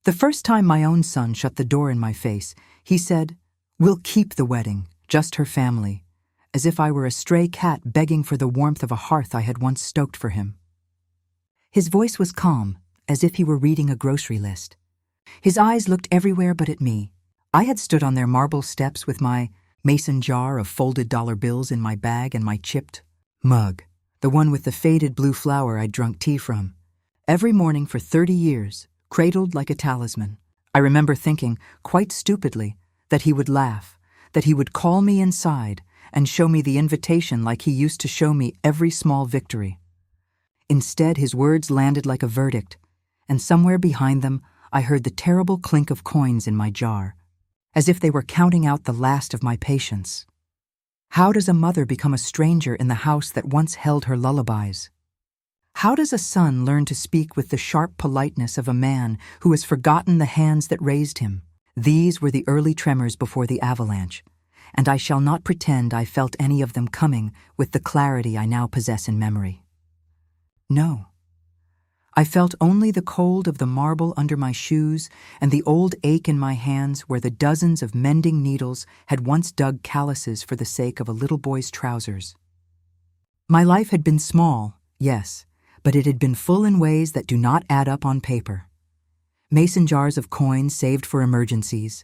The first time my own son shut the door in my face, he said, "We'll keep the wedding, just her family," as if I were a stray cat begging for the warmth of a hearth I had once stoked for him. His voice was calm, as if he were reading a grocery list. His eyes looked everywhere but at me. I had stood on their marble steps with my mason jar of folded dollar bills in my bag and my chipped mug, the one with the faded blue flower I'd drunk tea from, every morning for 30 years, cradled like a talisman. I remember thinking, quite stupidly, that he would laugh, that he would call me inside and show me the invitation like he used to show me every small victory. Instead, his words landed like a verdict, and somewhere behind them I heard the terrible clink of coins in my jar, as if they were counting out the last of my patience. How does a mother become a stranger in the house that once held her lullabies? How does a son learn to speak with the sharp politeness of a man who has forgotten the hands that raised him? These were the early tremors before the avalanche, and I shall not pretend I felt any of them coming with the clarity I now possess in memory. No. I felt only the cold of the marble under my shoes and the old ache in my hands where the dozens of mending needles had once dug calluses for the sake of a little boy's trousers. My life had been small, yes, but it had been full in ways that do not add up on paper. Mason jars of coins saved for emergencies,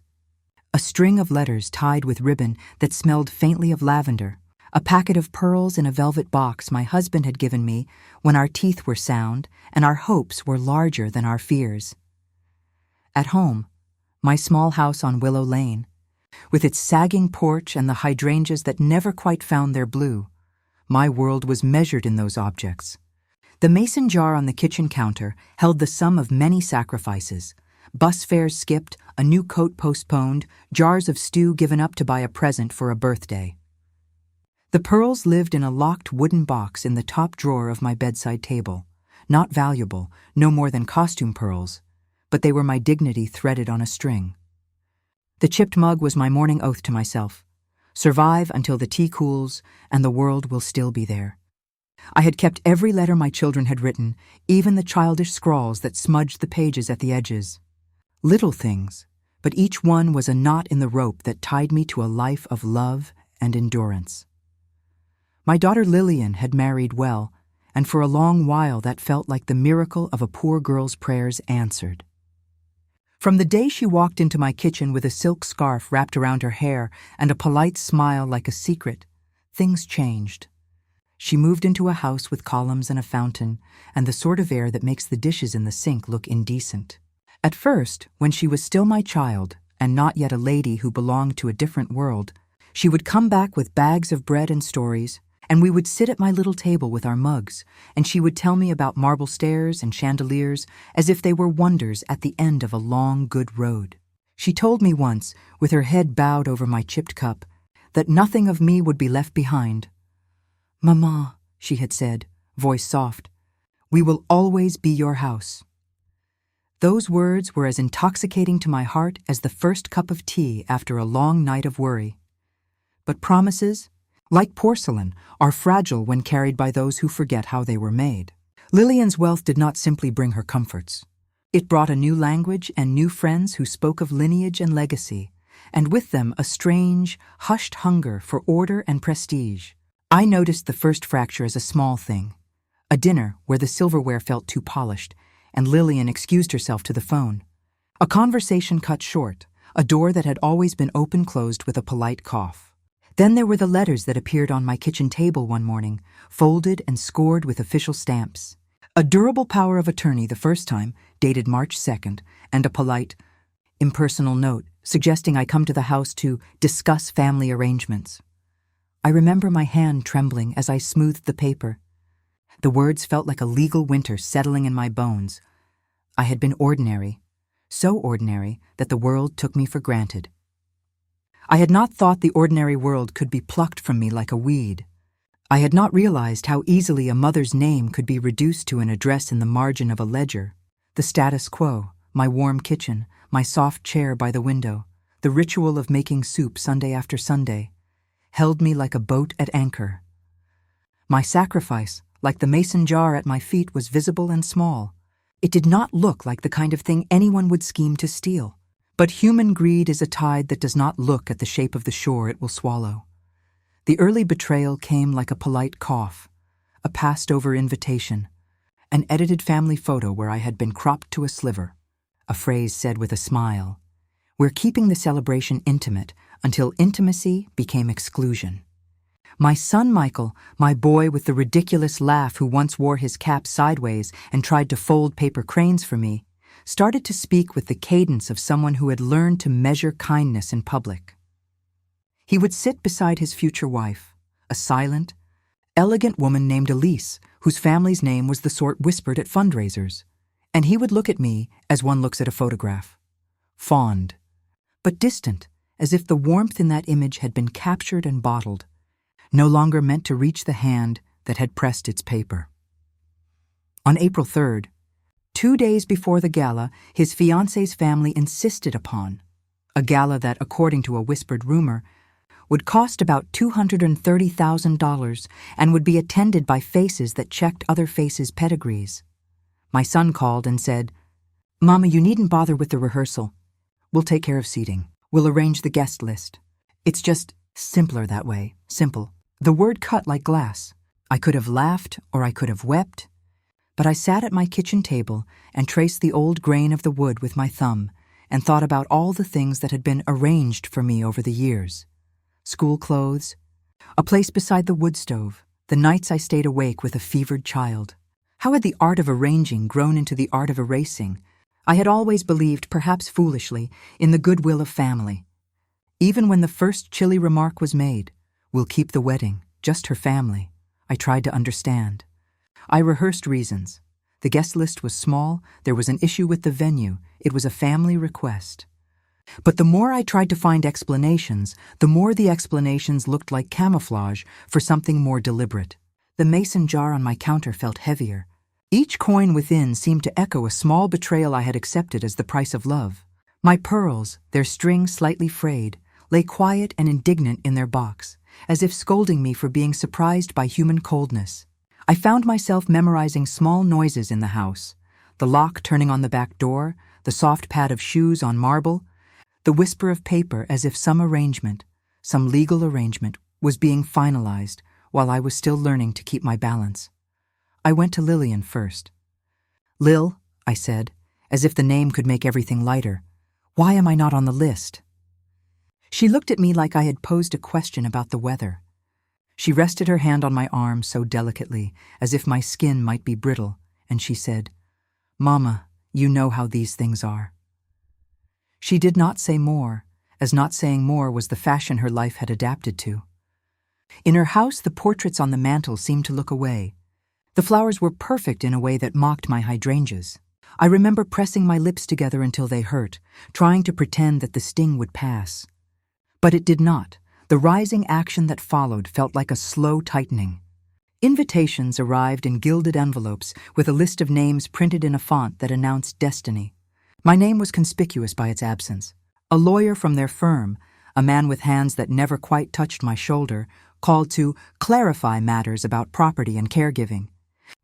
a string of letters tied with ribbon that smelled faintly of lavender, a packet of pearls in a velvet box my husband had given me when our teeth were sound and our hopes were larger than our fears. At home, my small house on Willow Lane, with its sagging porch and the hydrangeas that never quite found their blue, my world was measured in those objects. The mason jar on the kitchen counter held the sum of many sacrifices: bus fares skipped, a new coat postponed, jars of stew given up to buy a present for a birthday. The pearls lived in a locked wooden box in the top drawer of my bedside table. Not valuable, no more than costume pearls, but they were my dignity threaded on a string. The chipped mug was my morning oath to myself: survive until the tea cools, and the world will still be there. I had kept every letter my children had written, even the childish scrawls that smudged the pages at the edges. Little things, but each one was a knot in the rope that tied me to a life of love and endurance. My daughter Lillian had married well, and for a long while that felt like the miracle of a poor girl's prayers answered. From the day she walked into my kitchen with a silk scarf wrapped around her hair and a polite smile like a secret, things changed. She moved into a house with columns and a fountain, and the sort of air that makes the dishes in the sink look indecent. At first, when she was still my child, and not yet a lady who belonged to a different world, she would come back with bags of bread and stories, and we would sit at my little table with our mugs, and she would tell me about marble stairs and chandeliers as if they were wonders at the end of a long, good road. She told me once, with her head bowed over my chipped cup, that nothing of me would be left behind. "Mama," she had said, voice soft, "we will always be your house." Those words were as intoxicating to my heart as the first cup of tea after a long night of worry. But promises, like porcelain, are fragile when carried by those who forget how they were made. Lillian's wealth did not simply bring her comforts. It brought a new language and new friends who spoke of lineage and legacy, and with them a strange, hushed hunger for order and prestige. I noticed the first fracture as a small thing, a dinner where the silverware felt too polished, and Lillian excused herself to the phone. A conversation cut short, a door that had always been open-closed with a polite cough. Then there were the letters that appeared on my kitchen table one morning, folded and scored with official stamps. A durable power of attorney the first time, dated March 2nd, and a polite, impersonal note suggesting I come to the house to discuss family arrangements. I remember my hand trembling as I smoothed the paper. The words felt like a legal winter settling in my bones. I had been ordinary, so ordinary that the world took me for granted. I had not thought the ordinary world could be plucked from me like a weed. I had not realized how easily a mother's name could be reduced to an address in the margin of a ledger. The status quo, my warm kitchen, my soft chair by the window, the ritual of making soup Sunday after Sunday, held me like a boat at anchor. My sacrifice, like the mason jar at my feet, was visible and small. It did not look like the kind of thing anyone would scheme to steal. But human greed is a tide that does not look at the shape of the shore it will swallow. The early betrayal came like a polite cough, a passed-over invitation, an edited family photo where I had been cropped to a sliver, a phrase said with a smile. We're keeping the celebration intimate until intimacy became exclusion. My son Michael, my boy with the ridiculous laugh who once wore his cap sideways and tried to fold paper cranes for me, started to speak with the cadence of someone who had learned to measure kindness in public. He would sit beside his future wife, a silent, elegant woman named Elise, whose family's name was the sort whispered at fundraisers, and he would look at me as one looks at a photograph, fond, but distant, as if the warmth in that image had been captured and bottled, no longer meant to reach the hand that had pressed its paper. On April 3rd, 2 days before the gala, his fiancée's family insisted upon, a gala that, according to a whispered rumor, would cost about $230,000 and would be attended by faces that checked other faces' pedigrees. My son called and said, "Mama, you needn't bother with the rehearsal. We'll take care of seating. We'll arrange the guest list. It's just simpler that way, simple." The word cut like glass. I could have laughed or I could have wept, but I sat at my kitchen table and traced the old grain of the wood with my thumb and thought about all the things that had been arranged for me over the years. School clothes, a place beside the wood stove, the nights I stayed awake with a fevered child. How had the art of arranging grown into the art of erasing? I had always believed, perhaps foolishly, in the goodwill of family. Even when the first chilly remark was made, "We'll keep the wedding, just her family," I tried to understand. I rehearsed reasons. The guest list was small, there was an issue with the venue, it was a family request. But the more I tried to find explanations, the more the explanations looked like camouflage for something more deliberate. The mason jar on my counter felt heavier. Each coin within seemed to echo a small betrayal I had accepted as the price of love. My pearls, their string slightly frayed, lay quiet and indignant in their box, as if scolding me for being surprised by human coldness. I found myself memorizing small noises in the house, the lock turning on the back door, the soft pad of shoes on marble, the whisper of paper as if some arrangement, some legal arrangement, was being finalized while I was still learning to keep my balance. I went to Lillian first. "Lil," I said, as if the name could make everything lighter, "why am I not on the list?" She looked at me like I had posed a question about the weather. She rested her hand on my arm so delicately, as if my skin might be brittle, and she said, "Mama, you know how these things are." She did not say more, as not saying more was the fashion her life had adapted to. In her house, the portraits on the mantel seemed to look away. The flowers were perfect in a way that mocked my hydrangeas. I remember pressing my lips together until they hurt, trying to pretend that the sting would pass. But it did not. The rising action that followed felt like a slow tightening. Invitations arrived in gilded envelopes with a list of names printed in a font that announced destiny. My name was conspicuous by its absence. A lawyer from their firm, a man with hands that never quite touched my shoulder, called to clarify matters about property and caregiving.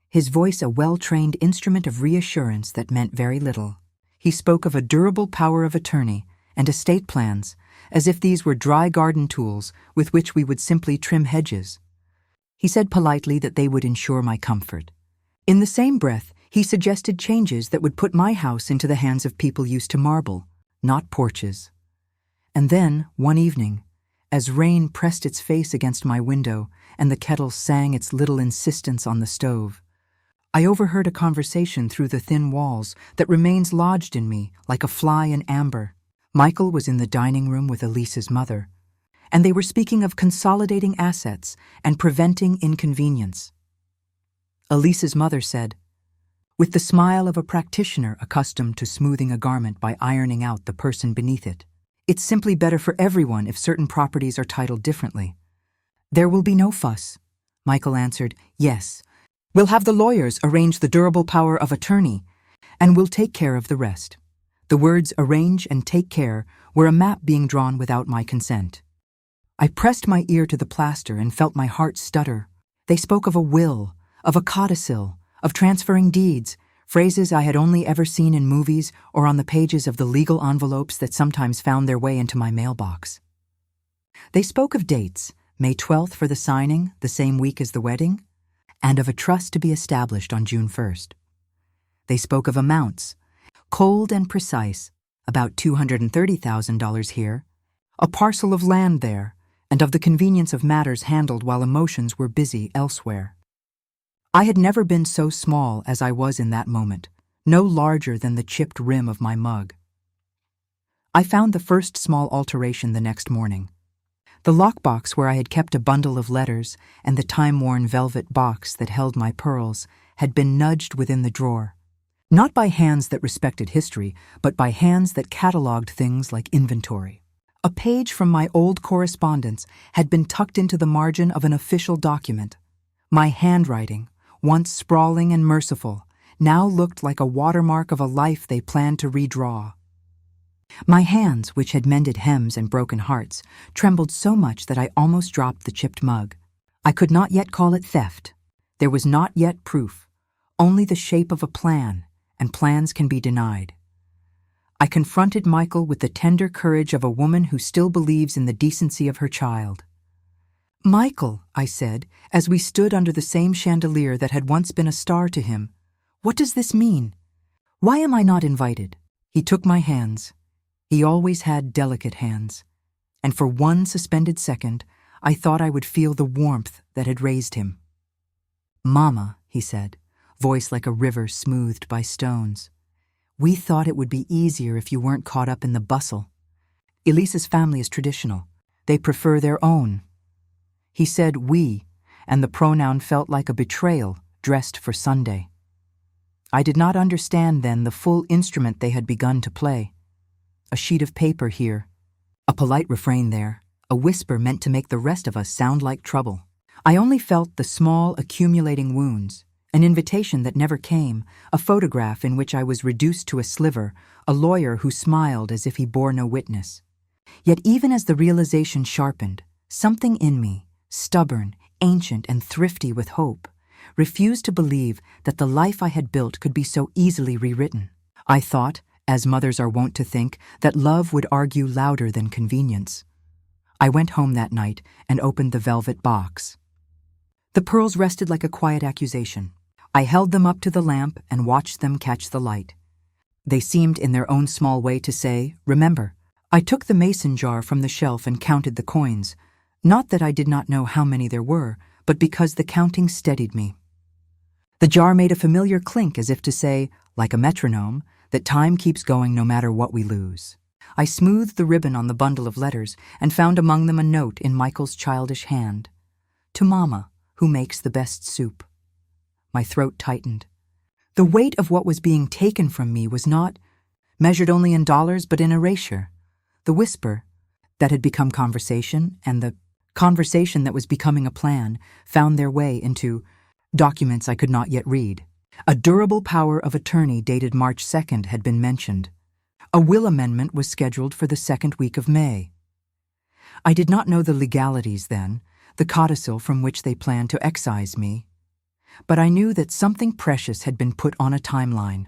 His voice a well-trained instrument of reassurance that meant very little. He spoke of a durable power of attorney and estate plans, as if these were dry garden tools with which we would simply trim hedges. He said politely that they would ensure my comfort. In the same breath, he suggested changes that would put my house into the hands of people used to marble, not porches. And then, one evening, as rain pressed its face against my window and the kettle sang its little insistence on the stove, I overheard a conversation through the thin walls that remains lodged in me like a fly in amber. Michael was in the dining room with Elise's mother, and they were speaking of consolidating assets and preventing inconvenience. Elise's mother said, with the smile of a practitioner accustomed to smoothing a garment by ironing out the person beneath it, "It's simply better for everyone if certain properties are titled differently." "There will be no fuss," Michael answered. "Yes, we'll have the lawyers arrange the durable power of attorney, and we'll take care of the rest." The words arrange and take care were a map being drawn without my consent. I pressed my ear to the plaster and felt my heart stutter. They spoke of a will, of a codicil, of transferring deeds, phrases I had only ever seen in movies or on the pages of the legal envelopes that sometimes found their way into my mailbox. They spoke of dates, May 12th for the signing, the same week as the wedding, and of a trust to be established on June 1st. They spoke of amounts, cold and precise, about $230,000 here, a parcel of land there, and of the convenience of matters handled while emotions were busy elsewhere. I had never been so small as I was in that moment, no larger than the chipped rim of my mug. I found the first small alteration the next morning. The lockbox where I had kept a bundle of letters and the time-worn velvet box that held my pearls had been nudged within the drawer, not by hands that respected history, but by hands that catalogued things like inventory. A page from my old correspondence had been tucked into the margin of an official document. My handwriting, once sprawling and merciful, now looked like a watermark of a life they planned to redraw. My hands, which had mended hems and broken hearts, trembled so much that I almost dropped the chipped mug. I could not yet call it theft. There was not yet proof, only the shape of a plan, and plans can be denied. I confronted Michael with the tender courage of a woman who still believes in the decency of her child. "Michael," I said, as we stood under the same chandelier that had once been a star to him, "what does this mean? Why am I not invited?" He took my hands. He always had delicate hands, and for one suspended second, I thought I would feel the warmth that had raised him. "Mama," he said, voice like a river smoothed by stones, "we thought it would be easier if you weren't caught up in the bustle. Elisa's family is traditional. They prefer their own." He said "we," and the pronoun felt like a betrayal dressed for Sunday. I did not understand then the full instrument they had begun to play. A sheet of paper here, a polite refrain there, a whisper meant to make the rest of us sound like trouble. I only felt the small, accumulating wounds, an invitation that never came, a photograph in which I was reduced to a sliver, a lawyer who smiled as if he bore no witness. Yet even as the realization sharpened, something in me, stubborn, ancient, and thrifty with hope, refused to believe that the life I had built could be so easily rewritten. I thought, as mothers are wont to think, that love would argue louder than convenience. I went home that night and opened the velvet box. The pearls rested like a quiet accusation. I held them up to the lamp and watched them catch the light. They seemed in their own small way to say, "Remember." I took the mason jar from the shelf and counted the coins, not that I did not know how many there were, but because the counting steadied me. The jar made a familiar clink as if to say, like a metronome, that time keeps going no matter what we lose. I smoothed the ribbon on the bundle of letters and found among them a note in Michael's childish hand. "To Mama, who makes the best soup." My throat tightened. The weight of what was being taken from me was not measured only in dollars but in erasure. The whisper that had become conversation and the conversation that was becoming a plan found their way into documents I could not yet read. A durable power of attorney dated March 2nd had been mentioned. A will amendment was scheduled for the second week of May. I did not know the legalities then, the codicil from which they planned to excise me, but I knew that something precious had been put on a timeline.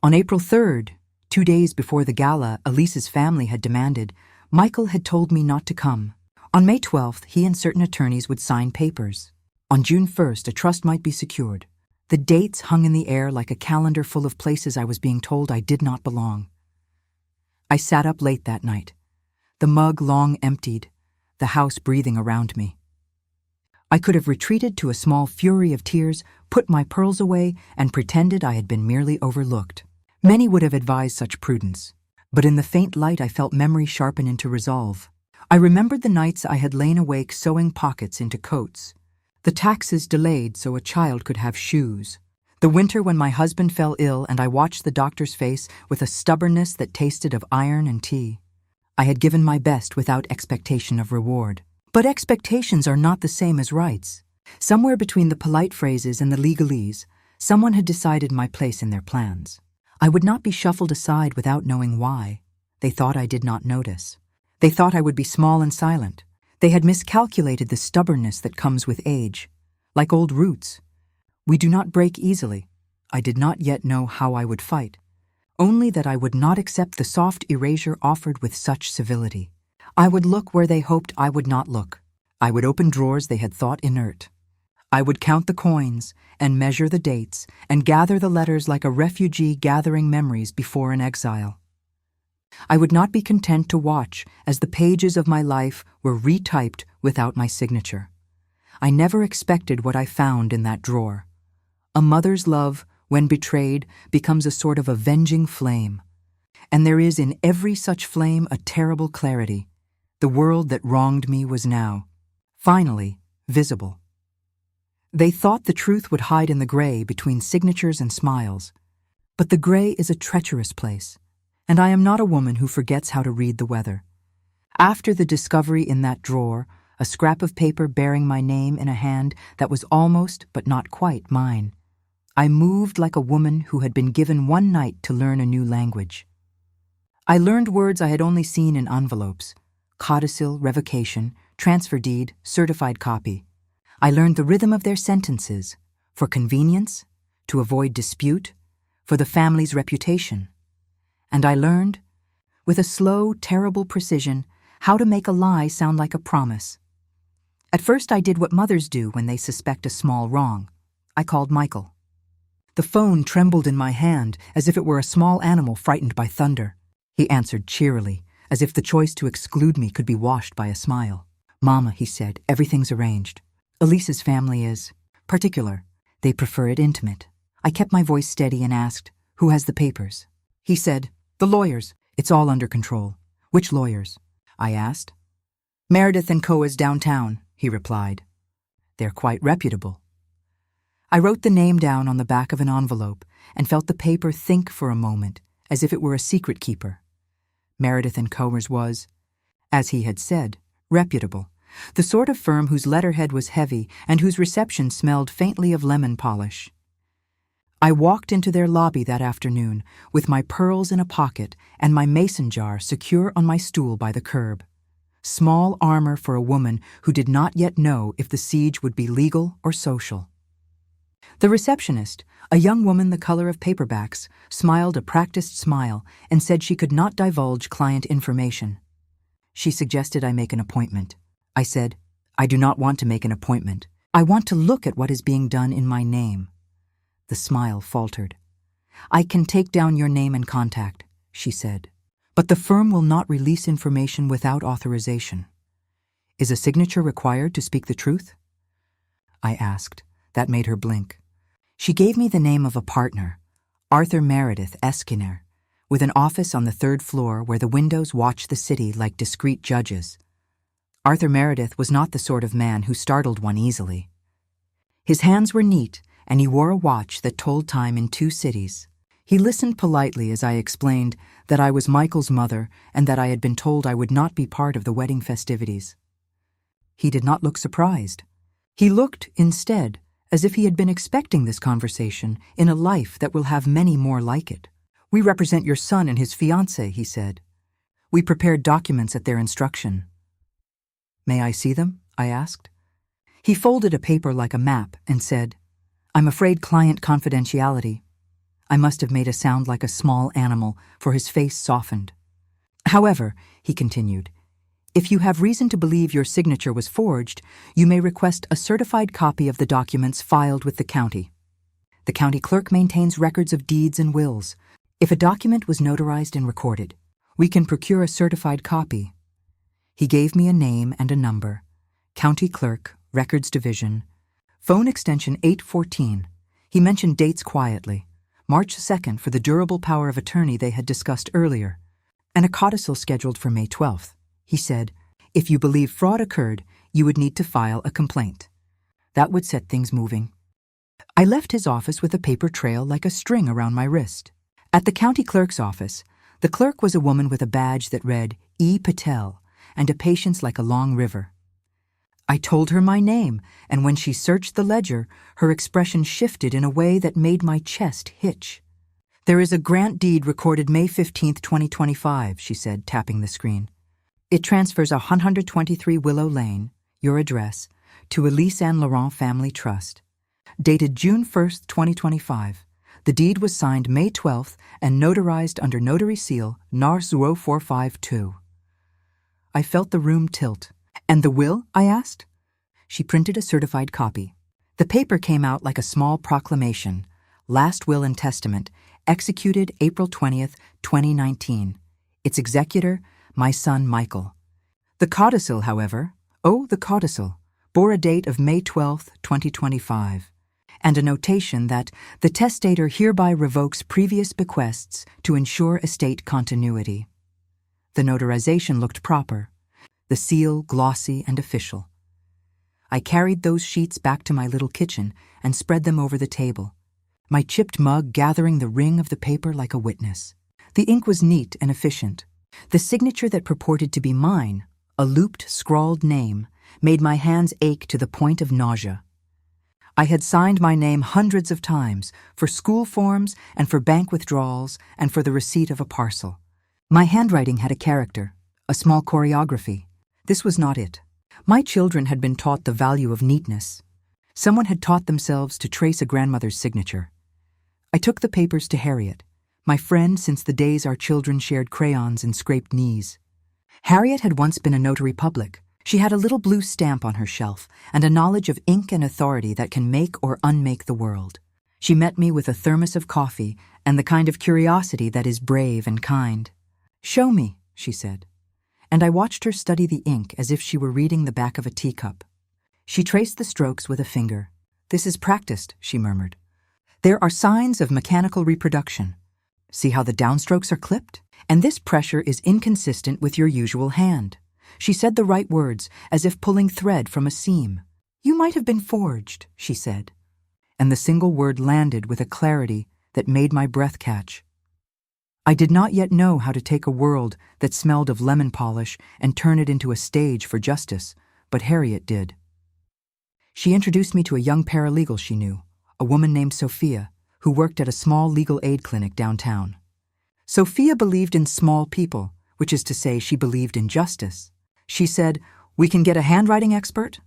On April 3rd, 2 days before the gala Elisa's family had demanded, Michael had told me not to come. On May 12th, he and certain attorneys would sign papers. On June 1st, a trust might be secured. The dates hung in the air like a calendar full of places I was being told I did not belong. I sat up late that night, the mug long emptied, the house breathing around me. I could have retreated to a small fury of tears, put my pearls away, and pretended I had been merely overlooked. Many would have advised such prudence, but in the faint light I felt memory sharpen into resolve. I remembered the nights I had lain awake sewing pockets into coats, the taxes delayed so a child could have shoes, the winter when my husband fell ill and I watched the doctor's face with a stubbornness that tasted of iron and tea. I had given my best without expectation of reward. But expectations are not the same as rights. Somewhere between the polite phrases and the legalese, someone had decided my place in their plans. I would not be shuffled aside without knowing why. They thought I did not notice. They thought I would be small and silent. They had miscalculated the stubbornness that comes with age. Like old roots, we do not break easily. I did not yet know how I would fight, only that I would not accept the soft erasure offered with such civility. I would look where they hoped I would not look. I would open drawers they had thought inert. I would count the coins and measure the dates and gather the letters like a refugee gathering memories before an exile. I would not be content to watch as the pages of my life were retyped without my signature. I never expected what I found in that drawer. A mother's love, when betrayed, becomes a sort of avenging flame. And there is in every such flame a terrible clarity. The world that wronged me was now, finally, visible. They thought the truth would hide in the gray between signatures and smiles. But the gray is a treacherous place, and I am not a woman who forgets how to read the weather. After the discovery in that drawer, a scrap of paper bearing my name in a hand that was almost but not quite mine, I moved like a woman who had been given one night to learn a new language. I learned words I had only seen in envelopes: codicil, revocation, transfer deed, certified copy. I learned the rhythm of their sentences, for convenience, to avoid dispute, for the family's reputation. And I learned, with a slow, terrible precision, how to make a lie sound like a promise. At first I did what mothers do when they suspect a small wrong. I called Michael. The phone trembled in my hand as if it were a small animal frightened by thunder. He answered cheerily, as if the choice to exclude me could be washed by a smile. "Mama," he said, "everything's arranged. Elise's family is particular. They prefer it intimate." I kept my voice steady and asked, "Who has the papers?" He said, "The lawyers. It's all under control." "Which lawyers?" I asked. "Meredith & Co. is downtown," he replied. "They're quite reputable." I wrote the name down on the back of an envelope and felt the paper think for a moment, as if it were a secret keeper. Meredith & Co.'s was, as he had said, reputable, the sort of firm whose letterhead was heavy and whose reception smelled faintly of lemon polish. I walked into their lobby that afternoon with my pearls in a pocket and my mason jar secure on my stool by the curb. Small armor for a woman who did not yet know if the siege would be legal or social. The receptionist, a young woman the color of paperbacks, smiled a practiced smile and said she could not divulge client information. She suggested I make an appointment. I said, "I do not want to make an appointment. I want to look at what is being done in my name." The smile faltered. "I can take down your name and contact," she said, "but the firm will not release information without authorization." "Is a signature required to speak the truth?" I asked. That made her blink. She gave me the name of a partner, Arthur Meredith, Eskiner, with an office on the 3rd floor where the windows watched the city like discreet judges. Arthur Meredith was not the sort of man who startled one easily. His hands were neat, and he wore a watch that told time in 2 cities. He listened politely as I explained that I was Michael's mother and that I had been told I would not be part of the wedding festivities. He did not look surprised. He looked, instead, as if he had been expecting this conversation in a life that will have many more like it. "We represent your son and his fiancée," he said. "We prepared documents at their instruction." "May I see them?" I asked. He folded a paper like a map and said, "I'm afraid client confidentiality." I must have made a sound like a small animal, for his face softened. "However," he continued, "if you have reason to believe your signature was forged, you may request a certified copy of the documents filed with the county. The county clerk maintains records of deeds and wills. If a document was notarized and recorded, we can procure a certified copy." He gave me a name and a number. County Clerk, Records Division, phone extension 814. He mentioned dates quietly. March 2nd for the durable power of attorney they had discussed earlier, and a codicil scheduled for May 12th. He said, "If you believe fraud occurred, you would need to file a complaint." That would set things moving. I left his office with a paper trail like a string around my wrist. At the county clerk's office, the clerk was a woman with a badge that read E. Patel and a patience like a long river. I told her my name, and when she searched the ledger, her expression shifted in a way that made my chest hitch. "There is a grant deed recorded May 15th, 2025, she said, tapping the screen. "It transfers 123 Willow Lane, your address, to Elise and Laurent Family Trust. Dated June 1st, 2025. The deed was signed May 12th and notarized under notary seal NAR 0452. I felt the room tilt. "And the will?" I asked. She printed a certified copy. The paper came out like a small proclamation. Last will and testament, executed April 20th, 2019. Its executor, my son Michael. The codicil, however, the codicil, bore a date of May 12th, 2025, and a notation that the testator hereby revokes previous bequests to ensure estate continuity. The notarization looked proper, the seal glossy and official. I carried those sheets back to my little kitchen and spread them over the table, my chipped mug gathering the ring of the paper like a witness. The ink was neat and efficient. The signature that purported to be mine, a looped, scrawled name, made my hands ache to the point of nausea. I had signed my name hundreds of times, for school forms and for bank withdrawals and for the receipt of a parcel. My handwriting had a character, a small choreography. This was not it. My children had been taught the value of neatness. Someone had taught themselves to trace a grandmother's signature. I took the papers to Harriet, my friend since the days our children shared crayons and scraped knees. Harriet had once been a notary public. She had a little blue stamp on her shelf and a knowledge of ink and authority that can make or unmake the world. She met me with a thermos of coffee and the kind of curiosity that is brave and kind. "Show me," she said, and I watched her study the ink as if she were reading the back of a teacup. She traced the strokes with a finger. "This is practiced," she murmured. "There are signs of mechanical reproduction. See how the downstrokes are clipped? And this pressure is inconsistent with your usual hand." She said the right words, as if pulling thread from a seam. "You might have been forged," she said. And the single word landed with a clarity that made my breath catch. I did not yet know how to take a world that smelled of lemon polish and turn it into a stage for justice, but Harriet did. She introduced me to a young paralegal she knew, a woman named Sophia, who worked at a small legal aid clinic downtown. Sophia believed in small people, which is to say she believed in justice. She said, "We can get a handwriting expert,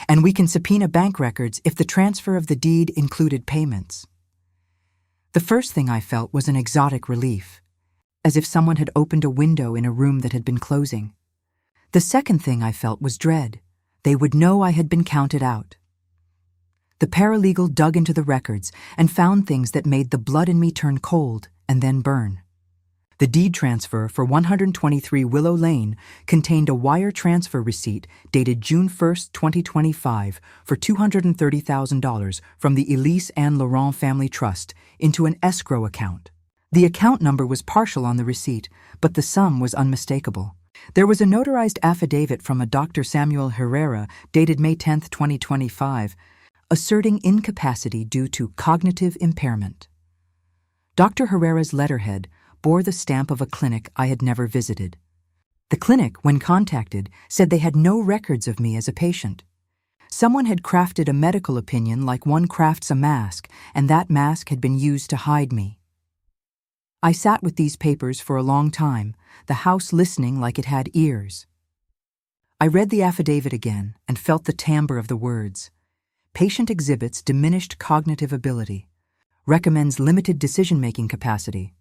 and we can subpoena bank records if the transfer of the deed included payments." The first thing I felt was an exotic relief, as if someone had opened a window in a room that had been closing. The second thing I felt was dread. They would know I had been counted out. The paralegal dug into the records and found things that made the blood in me turn cold and then burn. The deed transfer for 123 Willow Lane contained a wire transfer receipt dated June 1st, 2025 for $230,000 from the Elise and Laurent Family Trust into an escrow account. The account number was partial on the receipt, but the sum was unmistakable. There was a notarized affidavit from a Dr. Samuel Herrera dated May 10th, 2025, asserting incapacity due to cognitive impairment. Dr. Herrera's letterhead bore the stamp of a clinic I had never visited. The clinic, when contacted, said they had no records of me as a patient. Someone had crafted a medical opinion like one crafts a mask, and that mask had been used to hide me. I sat with these papers for a long time, the house listening like it had ears. I read the affidavit again and felt the timbre of the words. Patient exhibits diminished cognitive ability. Recommends limited decision-making capacity.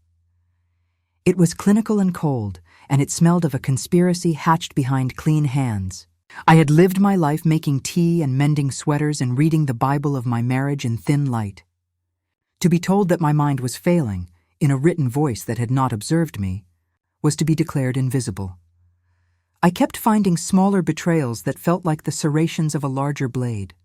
It was clinical and cold, and it smelled of a conspiracy hatched behind clean hands. I had lived my life making tea and mending sweaters and reading the Bible of my marriage in thin light. To be told that my mind was failing, in a written voice that had not observed me, was to be declared invisible. I kept finding smaller betrayals that felt like the serrations of a larger blade.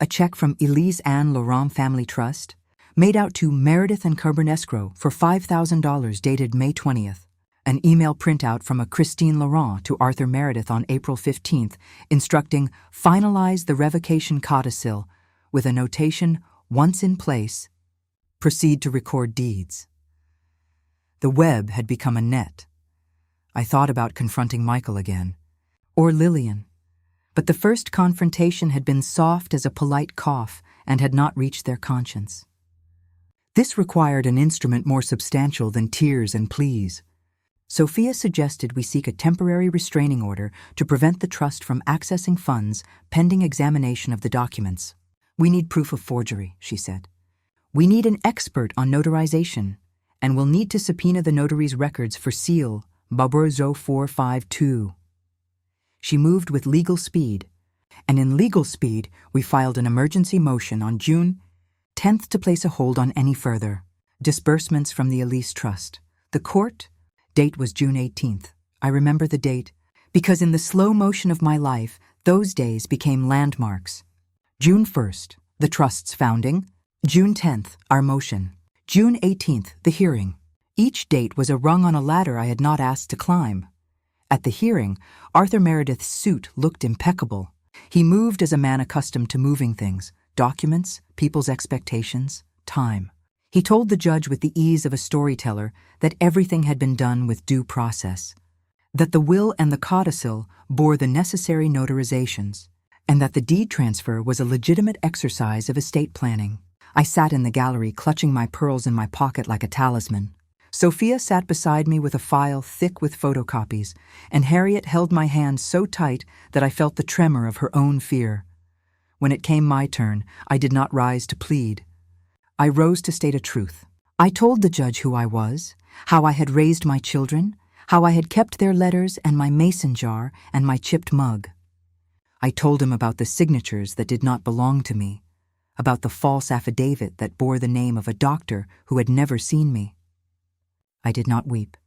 A check from Elise Ann Laurent Family Trust, made out to Meredith and Coburn Escrow for $5,000 dated May 20th. An email printout from a Christine Laurent to Arthur Meredith on April 15th, instructing finalize the revocation codicil with a notation, once in place, proceed to record deeds. The web had become a net. I thought about confronting Michael again, or Lillian, but the first confrontation had been soft as a polite cough and had not reached their conscience. This required an instrument more substantial than tears and pleas. Sophia suggested we seek a temporary restraining order to prevent the trust from accessing funds pending examination of the documents. "We need proof of forgery," she said. We need an expert on notarization, and we'll need to subpoena the notary's records for seal, Babur 0452. She moved with legal speed, and in legal speed, we filed an emergency motion on June 10th to place a hold on any further disbursements from the Elise Trust. The court date was June 18th. I remember the date because in the slow motion of my life, those days became landmarks. June 1st, the trust's founding. June 10th, our motion. June 18th, the hearing. Each date was a rung on a ladder I had not asked to climb. At the hearing, Arthur Meredith's suit looked impeccable. He moved as a man accustomed to moving things, documents, people's expectations, time. He told the judge with the ease of a storyteller that everything had been done with due process, that the will and the codicil bore the necessary notarizations, and that the deed transfer was a legitimate exercise of estate planning. I sat in the gallery clutching my pearls in my pocket like a talisman. Sophia sat beside me with a file thick with photocopies, and Harriet held my hand so tight that I felt the tremor of her own fear. When it came my turn, I did not rise to plead. I rose to state a truth. I told the judge who I was, how I had raised my children, how I had kept their letters and my mason jar and my chipped mug. I told him about the signatures that did not belong to me, about the false affidavit that bore the name of a doctor who had never seen me. I did not weep.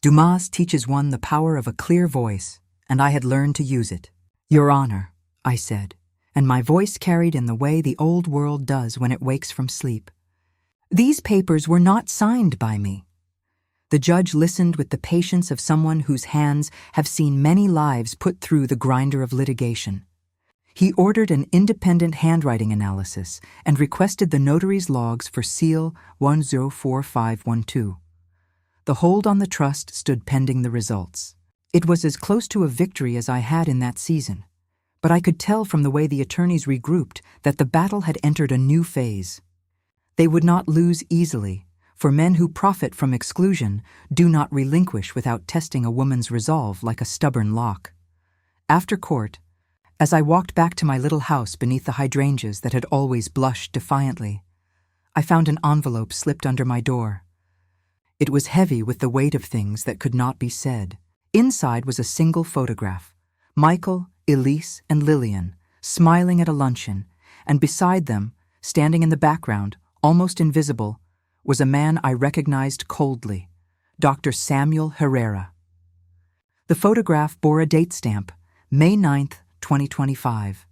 Dumas teaches one the power of a clear voice, and I had learned to use it. Your Honor, I said, and my voice carried in the way the old world does when it wakes from sleep. These papers were not signed by me. The judge listened with the patience of someone whose hands have seen many lives put through the grinder of litigation. He ordered an independent handwriting analysis and requested the notary's logs for seal 104512. The hold on the trust stood pending the results. It was as close to a victory as I had in that season, but I could tell from the way the attorneys regrouped that the battle had entered a new phase. They would not lose easily, for men who profit from exclusion do not relinquish without testing a woman's resolve like a stubborn lock. After court, as I walked back to my little house beneath the hydrangeas that had always blushed defiantly, I found an envelope slipped under my door. It was heavy with the weight of things that could not be said. Inside was a single photograph, Michael, Elise, and Lillian, smiling at a luncheon, and beside them, standing in the background, almost invisible, was a man I recognized coldly, Dr. Samuel Herrera. The photograph bore a date stamp, May 9th, 2025.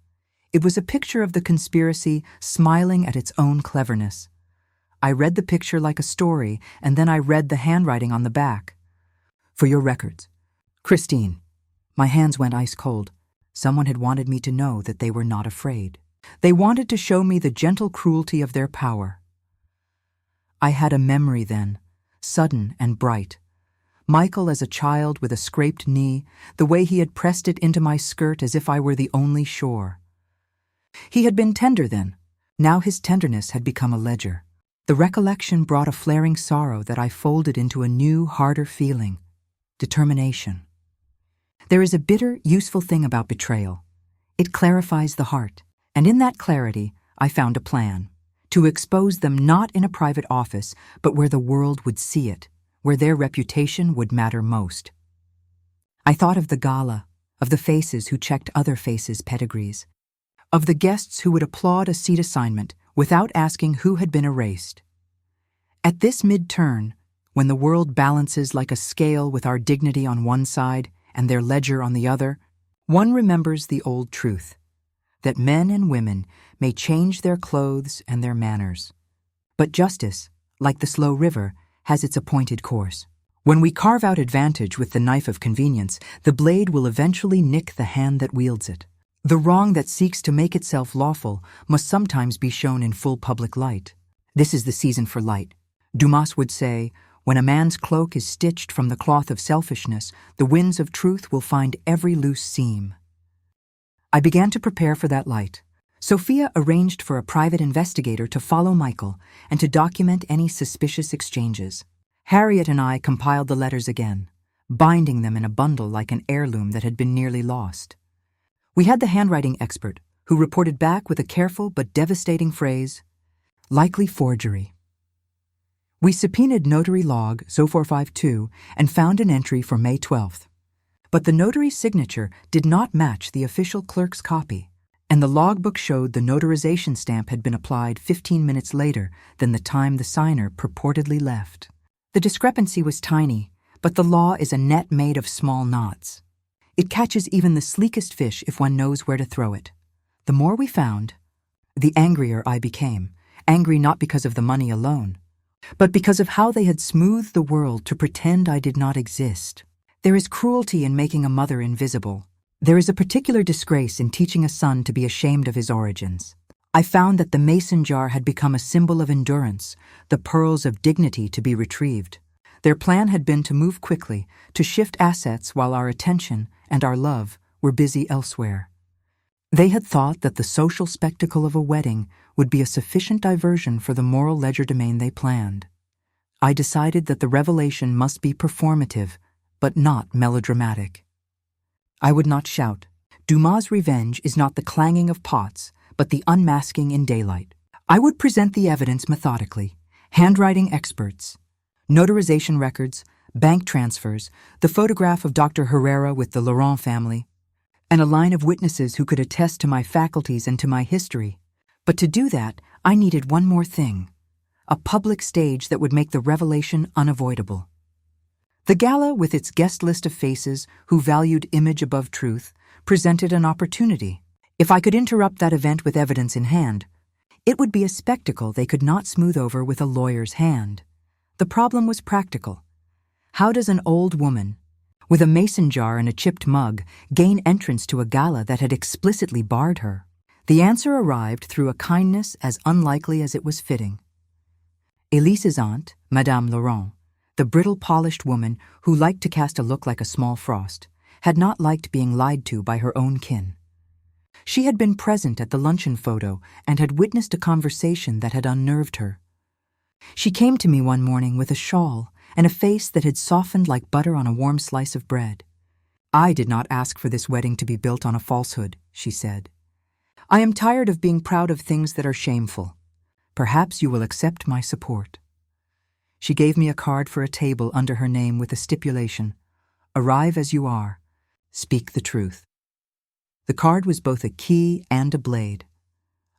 It was a picture of the conspiracy smiling at its own cleverness. I read the picture like a story, and then I read the handwriting on the back. For your records, Christine. My hands went ice cold. Someone had wanted me to know that they were not afraid. They wanted to show me the gentle cruelty of their power. I had a memory then, sudden and bright. Michael as a child with a scraped knee, the way he had pressed it into my skirt as if I were the only shore. He had been tender then. Now his tenderness had become a ledger. The recollection brought a flaring sorrow that I folded into a new, harder feeling, determination. There is a bitter, useful thing about betrayal. It clarifies the heart, and in that clarity, I found a plan. To expose them not in a private office, but where the world would see it, where their reputation would matter most. I thought of the gala, of the faces who checked other faces' pedigrees, of the guests who would applaud a seat assignment without asking who had been erased. At this mid-turn, when the world balances like a scale with our dignity on one side and their ledger on the other, one remembers the old truth, that men and women may change their clothes and their manners. But justice, like the slow river, has its appointed course. When we carve out advantage with the knife of convenience, the blade will eventually nick the hand that wields it. The wrong that seeks to make itself lawful must sometimes be shown in full public light. This is the season for light. Dumas would say, when a man's cloak is stitched from the cloth of selfishness, the winds of truth will find every loose seam. I began to prepare for that light. Sophia arranged for a private investigator to follow Michael and to document any suspicious exchanges. Harriet and I compiled the letters again, binding them in a bundle like an heirloom that had been nearly lost. We had the handwriting expert, who reported back with a careful but devastating phrase, Likely forgery. We subpoenaed Notary Log 0452 and found an entry for May 12th. But the notary's signature did not match the official clerk's copy, and the logbook showed the notarization stamp had been applied 15 minutes later than the time the signer purportedly left. The discrepancy was tiny, but the law is a net made of small knots. It catches even the sleekest fish if one knows where to throw it. The more we found, the angrier I became, angry not because of the money alone, but because of how they had smoothed the world to pretend I did not exist. There is cruelty in making a mother invisible. There is a particular disgrace in teaching a son to be ashamed of his origins. I found that the mason jar had become a symbol of endurance, the pearls of dignity to be retrieved. Their plan had been to move quickly, to shift assets while our attention and our love were busy elsewhere. They had thought that the social spectacle of a wedding would be a sufficient diversion for the moral legerdemain they planned. I decided that the revelation must be performative, but not melodramatic. I would not shout. Dumas' revenge is not the clanging of pots, but the unmasking in daylight. I would present the evidence methodically, handwriting experts, notarization records, bank transfers, the photograph of Dr. Herrera with the Laurent family, and a line of witnesses who could attest to my faculties and to my history. But to do that, I needed one more thing: a public stage that would make the revelation unavoidable. The gala, with its guest list of faces who valued image above truth, presented an opportunity. If I could interrupt that event with evidence in hand, it would be a spectacle they could not smooth over with a lawyer's hand. The problem was practical. How does an old woman, with a mason jar and a chipped mug, gain entrance to a gala that had explicitly barred her? The answer arrived through a kindness as unlikely as it was fitting. Elise's aunt, Madame Laurent, the brittle, polished woman who liked to cast a look like a small frost, had not liked being lied to by her own kin. She had been present at the luncheon photo and had witnessed a conversation that had unnerved her. She came to me one morning with a shawl and a face that had softened like butter on a warm slice of bread. "I did not ask for this wedding to be built on a falsehood," she said. "I am tired of being proud of things that are shameful. Perhaps you will accept my support." She gave me a card for a table under her name with a stipulation: "Arrive as you are. Speak the truth." The card was both a key and a blade.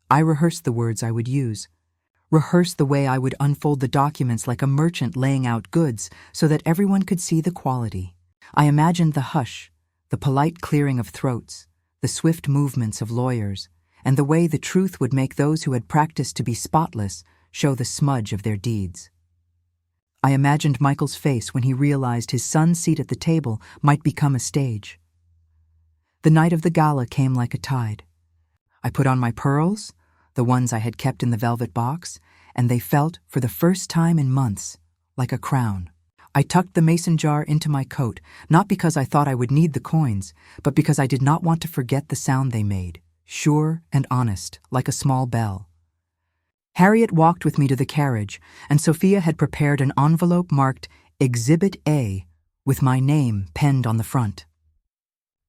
I rehearsed the words I would use, rehearsed the way I would unfold the documents like a merchant laying out goods so that everyone could see the quality. I imagined the hush, the polite clearing of throats, the swift movements of lawyers, and the way the truth would make those who had practiced to be spotless show the smudge of their deeds. I imagined Michael's face when he realized his son's seat at the table might become a stage. The night of the gala came like a tide. I put on my pearls, the ones I had kept in the velvet box, and they felt, for the first time in months, like a crown. I tucked the mason jar into my coat, not because I thought I would need the coins, but because I did not want to forget the sound they made, sure and honest, like a small bell. Harriet walked with me to the carriage, and Sophia had prepared an envelope marked Exhibit A with my name penned on the front.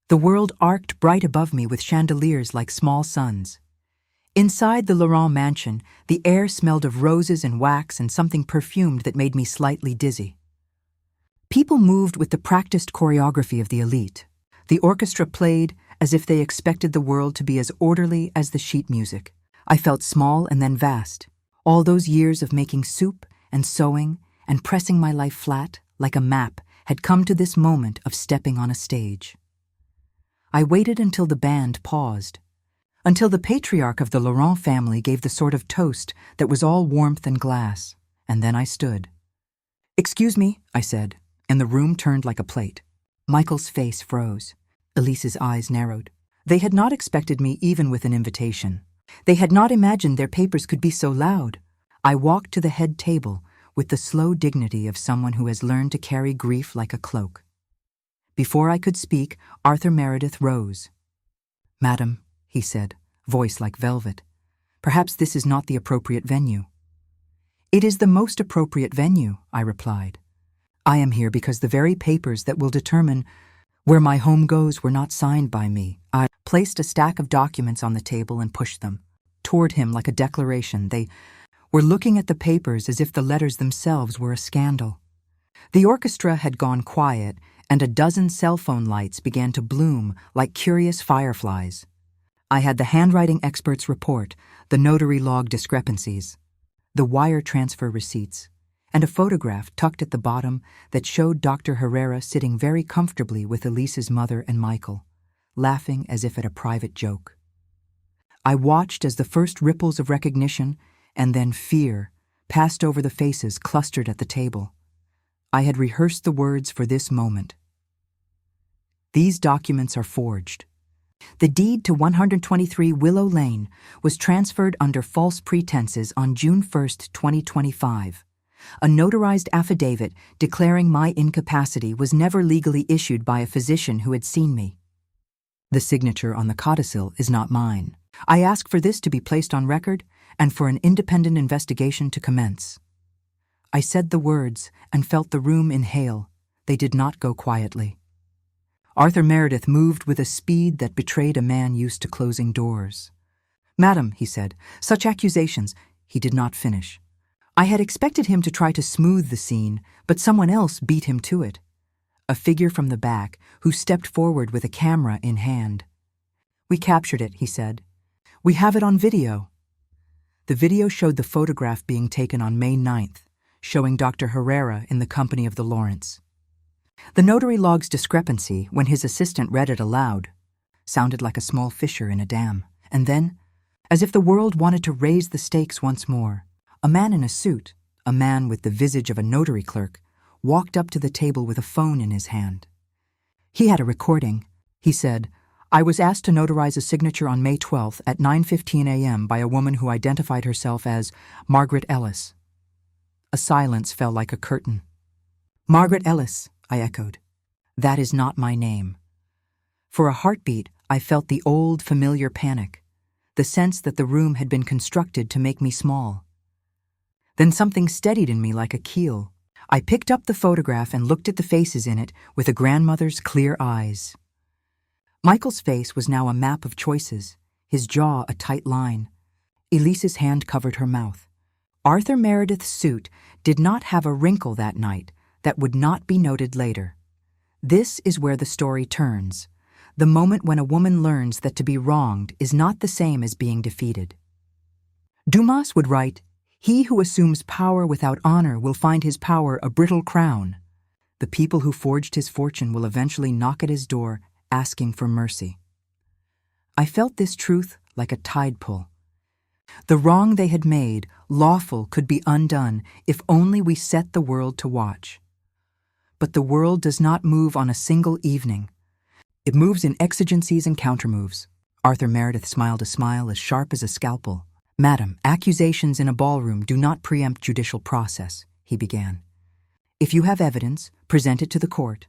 The world arced bright above me with chandeliers like small suns. Inside the Laurent mansion, the air smelled of roses and wax and something perfumed that made me slightly dizzy. People moved with the practiced choreography of the elite. The orchestra played as if they expected the world to be as orderly as the sheet music. I felt small and then vast. All those years of making soup and sewing and pressing my life flat, like a map, had come to this moment of stepping on a stage. I waited until the band paused, until the patriarch of the Laurent family gave the sort of toast that was all warmth and glass, and then I stood. "Excuse me," I said, and the room turned like a plate. Michael's face froze. Elise's eyes narrowed. They had not expected me even with an invitation. They had not imagined their papers could be so loud. I walked to the head table with the slow dignity of someone who has learned to carry grief like a cloak. Before I could speak, Arthur Meredith rose. "Madam," he said, voice like velvet, "perhaps this is not the appropriate venue." "It is the most appropriate venue," I replied. "I am here because the very papers that will determine where my home goes were not signed by me." I placed a stack of documents on the table and pushed them toward him like a declaration. They were looking at the papers as if the letters themselves were a scandal. The orchestra had gone quiet, and a dozen cell phone lights began to bloom like curious fireflies. I had the handwriting expert's report, the notary log discrepancies, the wire transfer receipts, and a photograph tucked at the bottom that showed Dr. Herrera sitting very comfortably with Elise's mother and Michael, laughing as if at a private joke. I watched as the first ripples of recognition and then fear passed over the faces clustered at the table. I had rehearsed the words for this moment. These documents are forged. The deed to 123 Willow Lane was transferred under false pretenses on June 1, 2025. A notarized affidavit declaring my incapacity was never legally issued by a physician who had seen me. The signature on the codicil is not mine. I ask for this to be placed on record and for an independent investigation to commence. I said the words and felt the room inhale. They did not go quietly. Arthur Meredith moved with a speed that betrayed a man used to closing doors. "Madam," he said, "such accusations—" He did not finish. I had expected him to try to smooth the scene, but someone else beat him to it. A figure from the back who stepped forward with a camera in hand. "We captured it," he said. "We have it on video." The video showed the photograph being taken on May 9th, showing Dr. Herrera in the company of the Lawrence. The notary log's discrepancy, when his assistant read it aloud, sounded like a small fissure in a dam. And then, as if the world wanted to raise the stakes once more, a man in a suit, a man with the visage of a notary clerk, walked up to the table with a phone in his hand. He had a recording. He said, "I was asked to notarize a signature on May 12th at 9:15 a.m. by a woman who identified herself as Margaret Ellis." A silence fell like a curtain. "Margaret Ellis," I echoed. "That is not my name." For a heartbeat, I felt the old, familiar panic, the sense that the room had been constructed to make me small. Then something steadied in me like a keel. I picked up the photograph and looked at the faces in it with a grandmother's clear eyes. Michael's face was now a map of choices, his jaw a tight line. Elise's hand covered her mouth. Arthur Meredith's suit did not have a wrinkle that night that would not be noted later. This is where the story turns, the moment when a woman learns that to be wronged is not the same as being defeated. Dumas would write, "He who assumes power without honor will find his power a brittle crown. The people who forged his fortune will eventually knock at his door asking for mercy." I felt this truth like a tide pull. The wrong they had made, lawful, could be undone if only we set the world to watch. But the world does not move on a single evening. It moves in exigencies and countermoves. Arthur Meredith smiled a smile as sharp as a scalpel. "Madam, accusations in a ballroom do not preempt judicial process," he began. "If you have evidence, present it to the court."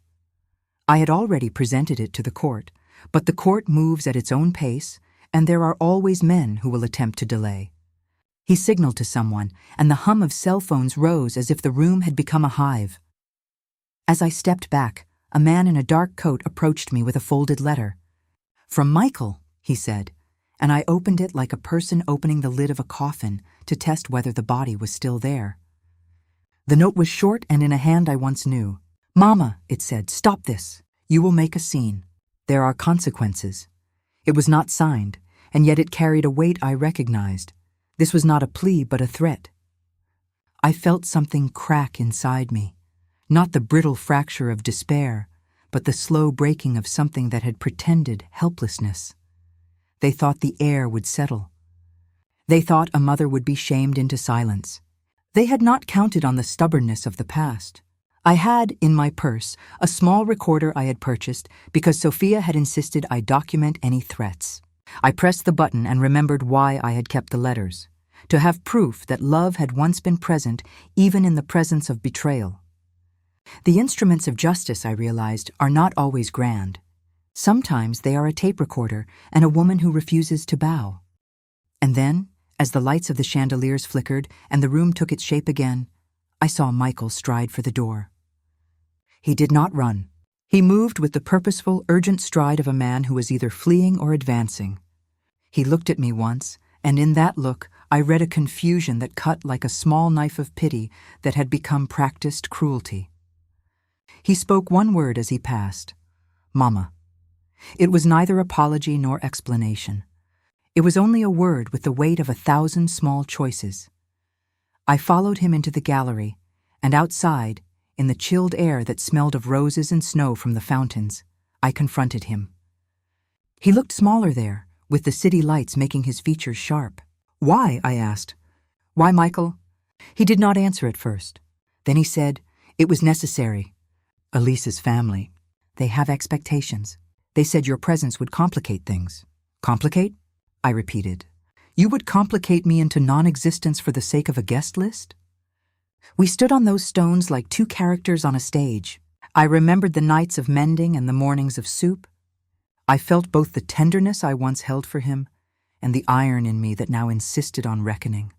I had already presented it to the court, but the court moves at its own pace, and there are always men who will attempt to delay. He signaled to someone, and the hum of cell phones rose as if the room had become a hive. As I stepped back, a man in a dark coat approached me with a folded letter. "From Michael," he said, and I opened it like a person opening the lid of a coffin to test whether the body was still there. The note was short and in a hand I once knew. "Mama," it said, "stop this. You will make a scene. There are consequences." It was not signed, and yet it carried a weight I recognized. This was not a plea, but a threat. I felt something crack inside me. Not the brittle fracture of despair, but the slow breaking of something that had pretended helplessness. They thought the air would settle. They thought a mother would be shamed into silence. They had not counted on the stubbornness of the past. I had, in my purse, a small recorder I had purchased because Sophia had insisted I document any threats. I pressed the button and remembered why I had kept the letters. To have proof that love had once been present, even in the presence of betrayal. The instruments of justice, I realized, are not always grand. Sometimes they are a tape recorder and a woman who refuses to bow. And then, as the lights of the chandeliers flickered and the room took its shape again, I saw Michael stride for the door. He did not run. He moved with the purposeful, urgent stride of a man who was either fleeing or advancing. He looked at me once, and in that look I read a confusion that cut like a small knife of pity that had become practiced cruelty. He spoke one word as he passed, "Mama." It was neither apology nor explanation. It was only a word with the weight of 1,000 small choices. I followed him into the gallery, and outside, in the chilled air that smelled of roses and snow from the fountains, I confronted him. He looked smaller there, with the city lights making his features sharp. "Why?" I asked. "Why, Michael?" He did not answer at first. Then he said, "It was necessary. Elise's family. They have expectations. They said your presence would complicate things." "Complicate?" I repeated. "You would complicate me into non-existence for the sake of a guest list?" We stood on those stones like two characters on a stage. I remembered the nights of mending and the mornings of soup. I felt both the tenderness I once held for him and the iron in me that now insisted on reckoning.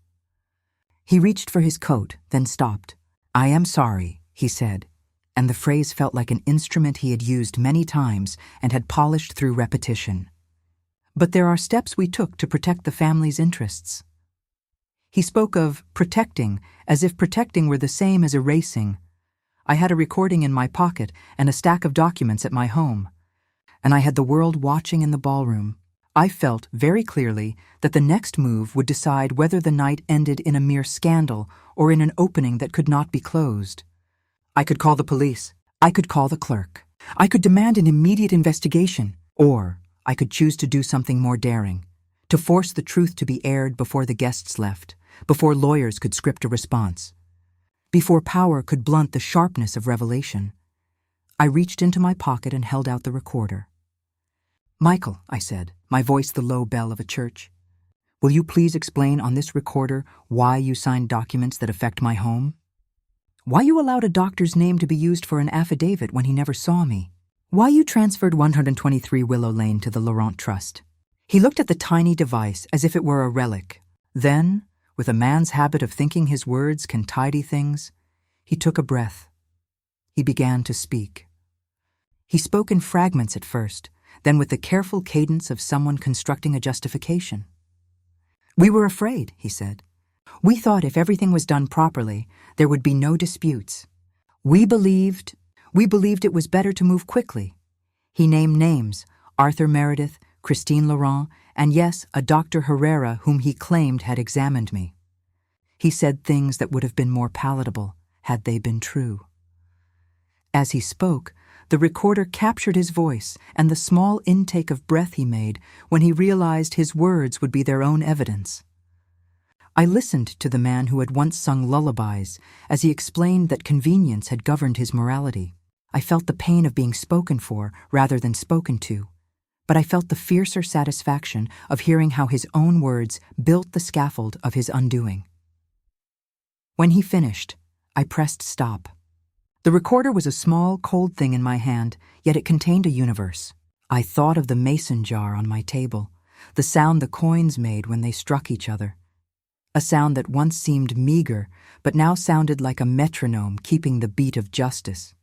He reached for his coat, then stopped. "I am sorry," he said, and the phrase felt like an instrument he had used many times and had polished through repetition. "But there are steps we took to protect the family's interests." He spoke of protecting as if protecting were the same as erasing. I had a recording in my pocket and a stack of documents at my home, and I had the world watching in the ballroom. I felt very clearly that the next move would decide whether the night ended in a mere scandal or in an opening that could not be closed. I could call the police. I could call the clerk. I could demand an immediate investigation, or I could choose to do something more daring, to force the truth to be aired before the guests left, before lawyers could script a response, before power could blunt the sharpness of revelation. I reached into my pocket and held out the recorder. "Michael," I said, my voice the low bell of a church, "will you please explain on this recorder why you signed documents that affect my home? Why you allowed a doctor's name to be used for an affidavit when he never saw me? Why you transferred 123 Willow Lane to the Laurent Trust?" He looked at the tiny device as if it were a relic. Then, with a man's habit of thinking his words can tidy things, he took a breath. He began to speak. He spoke in fragments at first, then with the careful cadence of someone constructing a justification. "We were afraid," he said. "We thought if everything was done properly, there would be no disputes. We believed it was better to move quickly." He named names, Arthur Meredith, Christine Laurent, and yes, a Dr. Herrera whom he claimed had examined me. He said things that would have been more palatable had they been true. As he spoke, the recorder captured his voice and the small intake of breath he made when he realized his words would be their own evidence. I listened to the man who had once sung lullabies as he explained that convenience had governed his morality. I felt the pain of being spoken for rather than spoken to, but I felt the fiercer satisfaction of hearing how his own words built the scaffold of his undoing. When he finished, I pressed stop. The recorder was a small, cold thing in my hand, yet it contained a universe. I thought of the mason jar on my table, the sound the coins made when they struck each other. A sound that once seemed meager, but now sounded like a metronome keeping the beat of justice.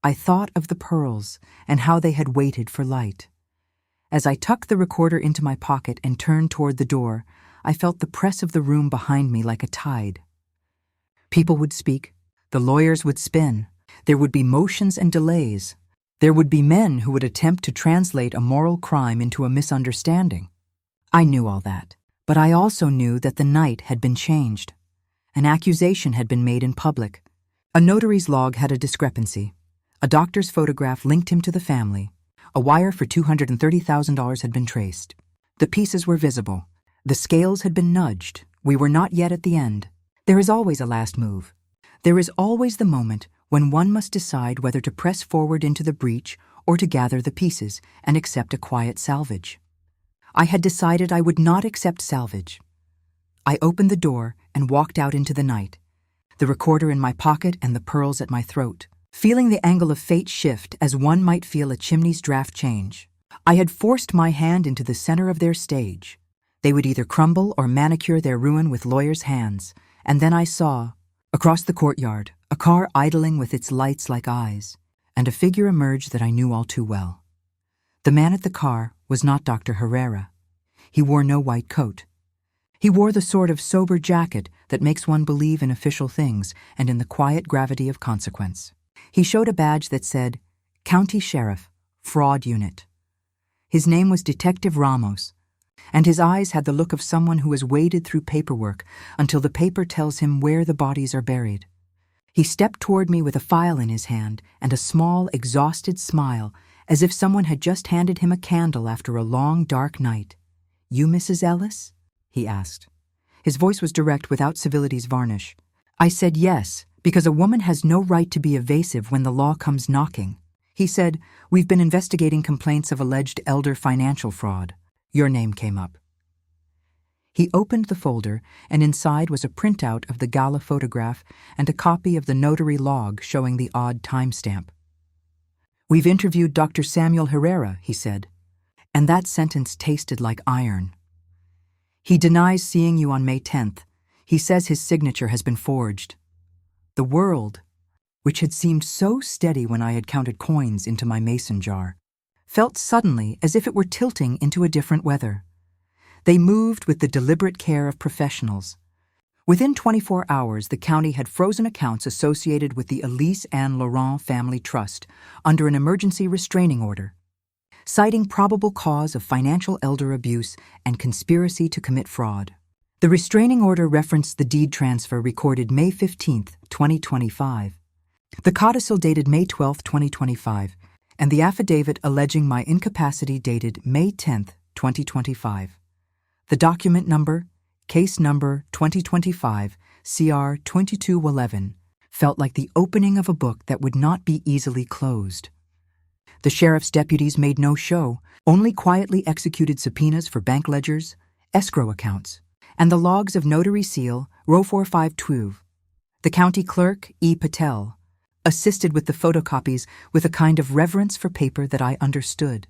I thought of the pearls and how they had waited for light. As I tucked the recorder into my pocket and turned toward the door, I felt the press of the room behind me like a tide. People would speak. The lawyers would spin. There would be motions and delays. There would be men who would attempt to translate a moral crime into a misunderstanding. I knew all that, but I also knew that the night had been changed. An accusation had been made in public. A notary's log had a discrepancy. A doctor's photograph linked him to the family. A wire for $230,000 had been traced. The pieces were visible. The scales had been nudged. We were not yet at the end. There is always a last move. There is always the moment when one must decide whether to press forward into the breach or to gather the pieces and accept a quiet salvage. I had decided I would not accept salvage. I opened the door and walked out into the night, the recorder in my pocket and the pearls at my throat, feeling the angle of fate shift as one might feel a chimney's draft change. I had forced my hand into the center of their stage. They would either crumble or manicure their ruin with lawyers' hands, and then I saw, across the courtyard, a car idling with its lights like eyes, and a figure emerged that I knew all too well. The man at the car was not Dr. Herrera. He wore no white coat. He wore the sort of sober jacket that makes one believe in official things and in the quiet gravity of consequence. He showed a badge that said, County Sheriff, Fraud Unit. His name was Detective Ramos, and his eyes had the look of someone who has waded through paperwork until the paper tells him where the bodies are buried. He stepped toward me with a file in his hand and a small, exhausted smile, as if someone had just handed him a candle after a long, dark night. "You, Mrs. Ellis?" he asked. His voice was direct without civility's varnish. I said yes, because a woman has no right to be evasive when the law comes knocking. He said, "We've been investigating complaints of alleged elder financial fraud. Your name came up." He opened the folder, and inside was a printout of the gala photograph and a copy of the notary log showing the odd timestamp. "We've interviewed Dr. Samuel Herrera," he said, and that sentence tasted like iron. "He denies seeing you on May 10th. He says his signature has been forged." The world, which had seemed so steady when I had counted coins into my mason jar, felt suddenly as if it were tilting into a different weather. They moved with the deliberate care of professionals. Within 24 hours, the county had frozen accounts associated with the Elise and Laurent Family Trust under an emergency restraining order, citing probable cause of financial elder abuse and conspiracy to commit fraud. The restraining order referenced the deed transfer recorded May 15, 2025, the codicil dated May 12, 2025, and the affidavit alleging my incapacity dated May 10, 2025. The document number, case number 2025 CR 2211, felt like the opening of a book that would not be easily closed. The sheriff's deputies made no show, only quietly executed subpoenas for bank ledgers, escrow accounts, and the logs of notary seal Row 4512. The county clerk, E. Patel, assisted with the photocopies with a kind of reverence for paper that I understood.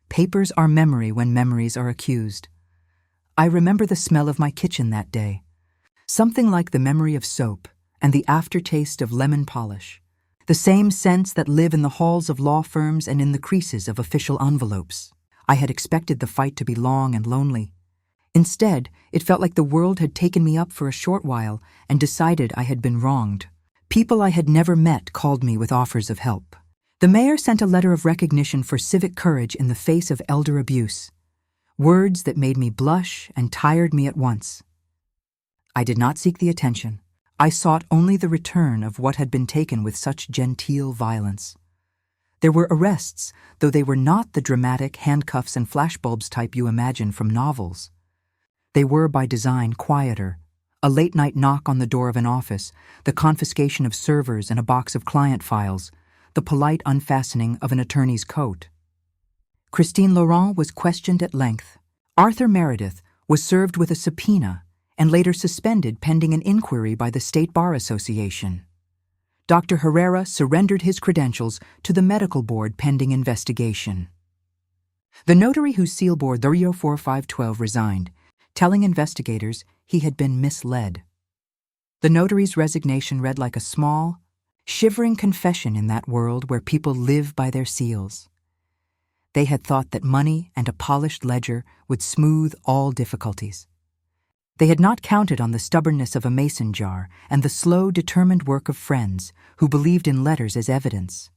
Papers are memory when memories are accused. I remember the smell of my kitchen that day, something like the memory of soap and the aftertaste of lemon polish, the same scents that live in the halls of law firms and in the creases of official envelopes. I had expected the fight to be long and lonely. Instead, it felt like the world had taken me up for a short while and decided I had been wronged. People I had never met called me with offers of help. The mayor sent a letter of recognition for civic courage in the face of elder abuse. Words that made me blush and tired me at once. I did not seek the attention. I sought only the return of what had been taken with such genteel violence. There were arrests, though they were not the dramatic handcuffs and flashbulbs type you imagine from novels. They were by design quieter. A late-night knock on the door of an office, the confiscation of servers and a box of client files, the polite unfastening of an attorney's coat. Christine Laurent was questioned at length. Arthur Meredith was served with a subpoena and later suspended pending an inquiry by the State Bar Association. Dr. Herrera surrendered his credentials to the medical board pending investigation. The notary whose seal bore 04512 resigned, telling investigators he had been misled. The notary's resignation read like a small, shivering confession in that world where people live by their seals. They had thought that money and a polished ledger would smooth all difficulties. They had not counted on the stubbornness of a mason jar and the slow, determined work of friends who believed in letters as evidence.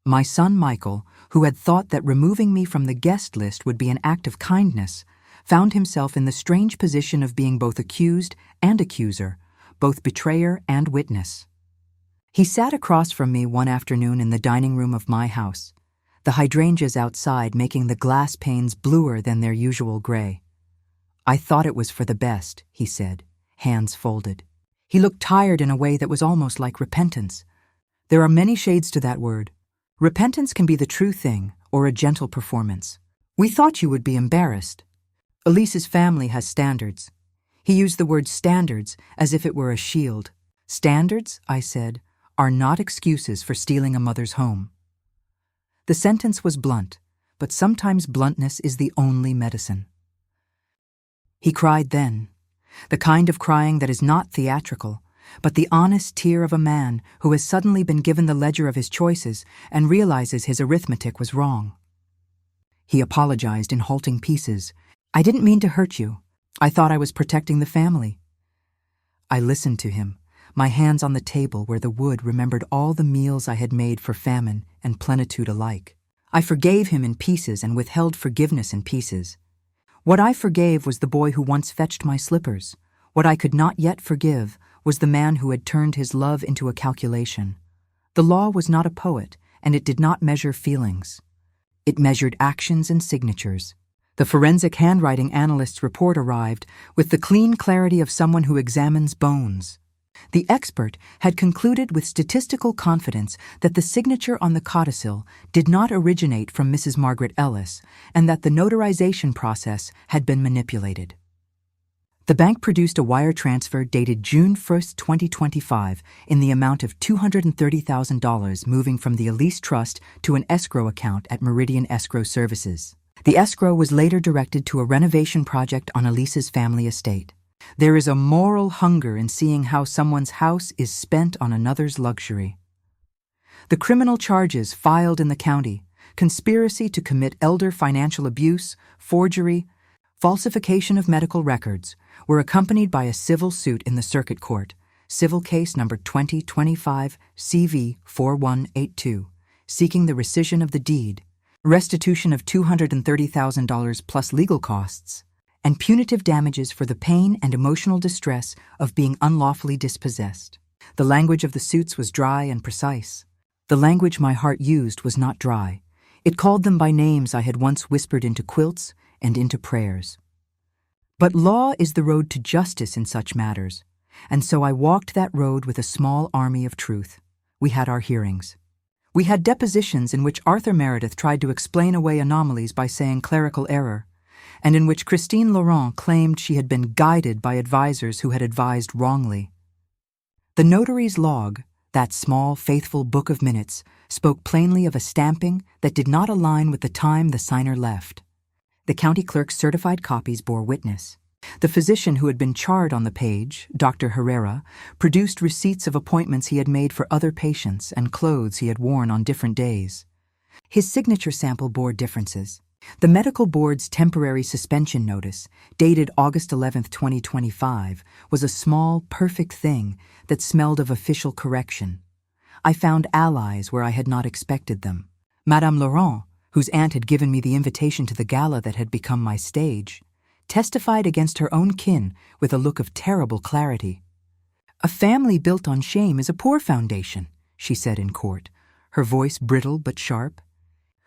My son Michael, who had thought that removing me from the guest list would be an act of kindness, found himself in the strange position of being both accused and accuser, both betrayer and witness. He sat across from me one afternoon in the dining room of my house, the hydrangeas outside making the glass panes bluer than their usual gray. "I thought it was for the best," he said, hands folded. He looked tired in a way that was almost like repentance. There are many shades to that word. Repentance can be the true thing or a gentle performance. "We thought you would be embarrassed. Elise's family has standards." He used the word standards as if it were a shield. "Standards," I said, "are not excuses for stealing a mother's home." The sentence was blunt, but sometimes bluntness is the only medicine. He cried then, the kind of crying that is not theatrical, but the honest tear of a man who has suddenly been given the ledger of his choices and realizes his arithmetic was wrong. He apologized in halting pieces. "I didn't mean to hurt you. I thought I was protecting the family. I listened to him, my hands on the table where the wood remembered all the meals I had made for famine and plenitude alike. I forgave him in pieces and withheld forgiveness in pieces. What I forgave was the boy who once fetched my slippers. What I could not yet forgive was the man who had turned his love into a calculation. The law was not a poet, and it did not measure feelings. It measured actions and signatures. The forensic handwriting analyst's report arrived with the clean clarity of someone who examines bones. The expert had concluded with statistical confidence that the signature on the codicil did not originate from Mrs. Margaret Ellis and that the notarization process had been manipulated. The bank produced a wire transfer dated June 1, 2025, in the amount of $230,000 moving from the Elise Trust to an escrow account at Meridian Escrow Services. The escrow was later directed to a renovation project on Elise's family estate. There is a moral hunger in seeing how someone's house is spent on another's luxury. The criminal charges filed in the county, conspiracy to commit elder financial abuse, forgery, falsification of medical records, were accompanied by a civil suit in the circuit court, civil case number 2025 CV 4182, seeking the rescission of the deed, restitution of $230,000 plus legal costs, and punitive damages for the pain and emotional distress of being unlawfully dispossessed. The language of the suits was dry and precise. The language my heart used was not dry. It called them by names I had once whispered into quilts and into prayers. But law is the road to justice in such matters, and so I walked that road with a small army of truth. We had our hearings. We had depositions in which Arthur Meredith tried to explain away anomalies by saying clerical error, and in which Christine Laurent claimed she had been guided by advisors who had advised wrongly. The notary's log, that small, faithful book of minutes, spoke plainly of a stamping that did not align with the time the signer left. The county clerk's certified copies bore witness. The physician who had been charred on the page, Dr. Herrera, produced receipts of appointments he had made for other patients and clothes he had worn on different days. His signature sample bore differences. The medical board's temporary suspension notice, dated August 11, 2025, was a small, perfect thing that smelled of official correction. I found allies where I had not expected them. Madame Laurent, whose aunt had given me the invitation to the gala that had become my stage, testified against her own kin with a look of terrible clarity. "A family built on shame is a poor foundation," she said in court, her voice brittle but sharp.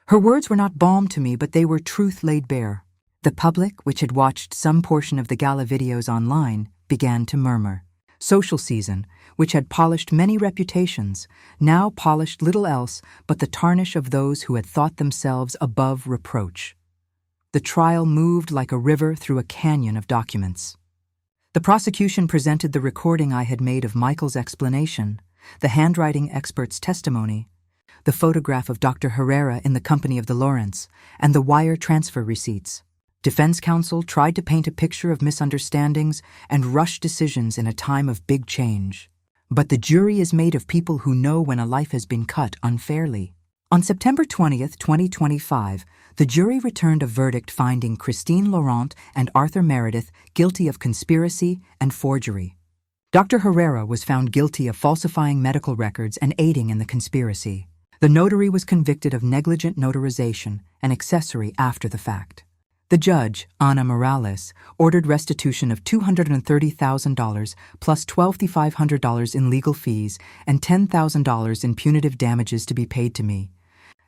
Her words were not balm to me, but they were truth laid bare. The public, which had watched some portion of the gala videos online, began to murmur. Social Season, which had polished many reputations, now polished little else but the tarnish of those who had thought themselves above reproach. The trial moved like a river through a canyon of documents. The prosecution presented the recording I had made of Michael's explanation, the handwriting expert's testimony, the photograph of Dr. Herrera in the company of the Lawrence, and the wire transfer receipts. Defense counsel tried to paint a picture of misunderstandings and rush decisions in a time of big change. But the jury is made of people who know when a life has been cut unfairly. On September 20, 2025, the jury returned a verdict finding Christine Laurent and Arthur Meredith guilty of conspiracy and forgery. Dr. Herrera was found guilty of falsifying medical records and aiding in the conspiracy. The notary was convicted of negligent notarization and accessory after the fact. The judge, Ana Morales, ordered restitution of $230,000 plus $12,500 in legal fees and $10,000 in punitive damages to be paid to me,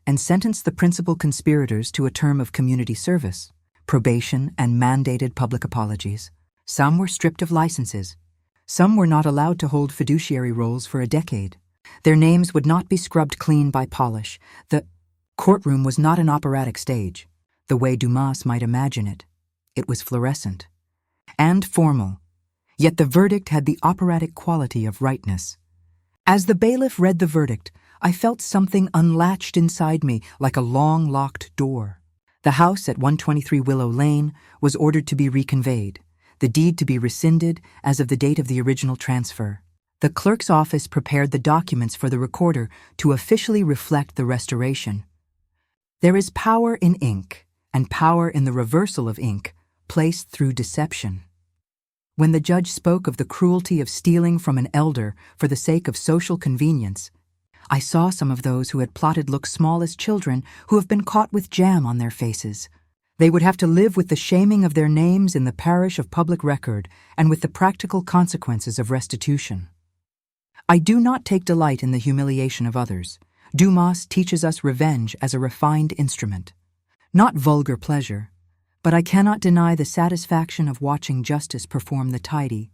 and sentenced the principal conspirators to a term of community service, probation, and mandated public apologies. Some were stripped of licenses. Some were not allowed to hold fiduciary roles for a decade. Their names would not be scrubbed clean by polish. The courtroom was not an operatic stage, the way Dumas might imagine it. It was fluorescent and formal, yet the verdict had the operatic quality of rightness. As the bailiff read the verdict, I felt something unlatched inside me like a long-locked door. The house at 123 Willow Lane was ordered to be reconveyed, the deed to be rescinded as of the date of the original transfer. The clerk's office prepared the documents for the recorder to officially reflect the restoration. There is power in ink, and power in the reversal of ink, placed through deception. When the judge spoke of the cruelty of stealing from an elder for the sake of social convenience, I saw some of those who had plotted look small as children who have been caught with jam on their faces. They would have to live with the shaming of their names in the parish of public record and with the practical consequences of restitution. I do not take delight in the humiliation of others. Dumas teaches us revenge as a refined instrument. Not vulgar pleasure, but I cannot deny the satisfaction of watching justice perform the tidy,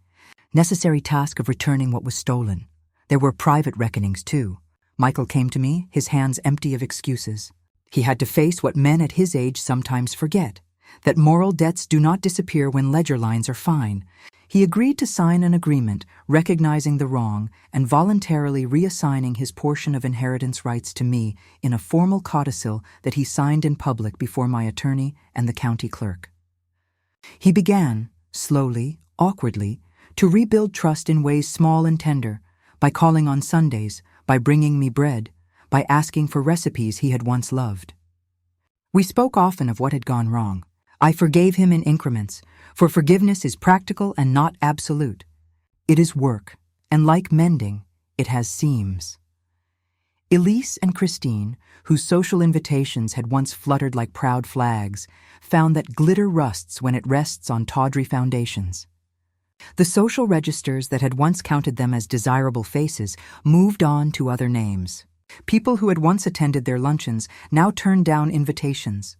necessary task of returning what was stolen. There were private reckonings, too. Michael came to me, his hands empty of excuses. He had to face what men at his age sometimes forget, that moral debts do not disappear when ledger lines are fine. He agreed to sign an agreement recognizing the wrong and voluntarily reassigning his portion of inheritance rights to me in a formal codicil that he signed in public before my attorney and the county clerk. He began, slowly, awkwardly, to rebuild trust in ways small and tender, by calling on Sundays, by bringing me bread, by asking for recipes he had once loved. We spoke often of what had gone wrong. I forgave him in increments, for forgiveness is practical and not absolute. It is work, and like mending, it has seams. Elise and Christine, whose social invitations had once fluttered like proud flags, found that glitter rusts when it rests on tawdry foundations. The social registers that had once counted them as desirable faces moved on to other names. People who had once attended their luncheons now turned down invitations.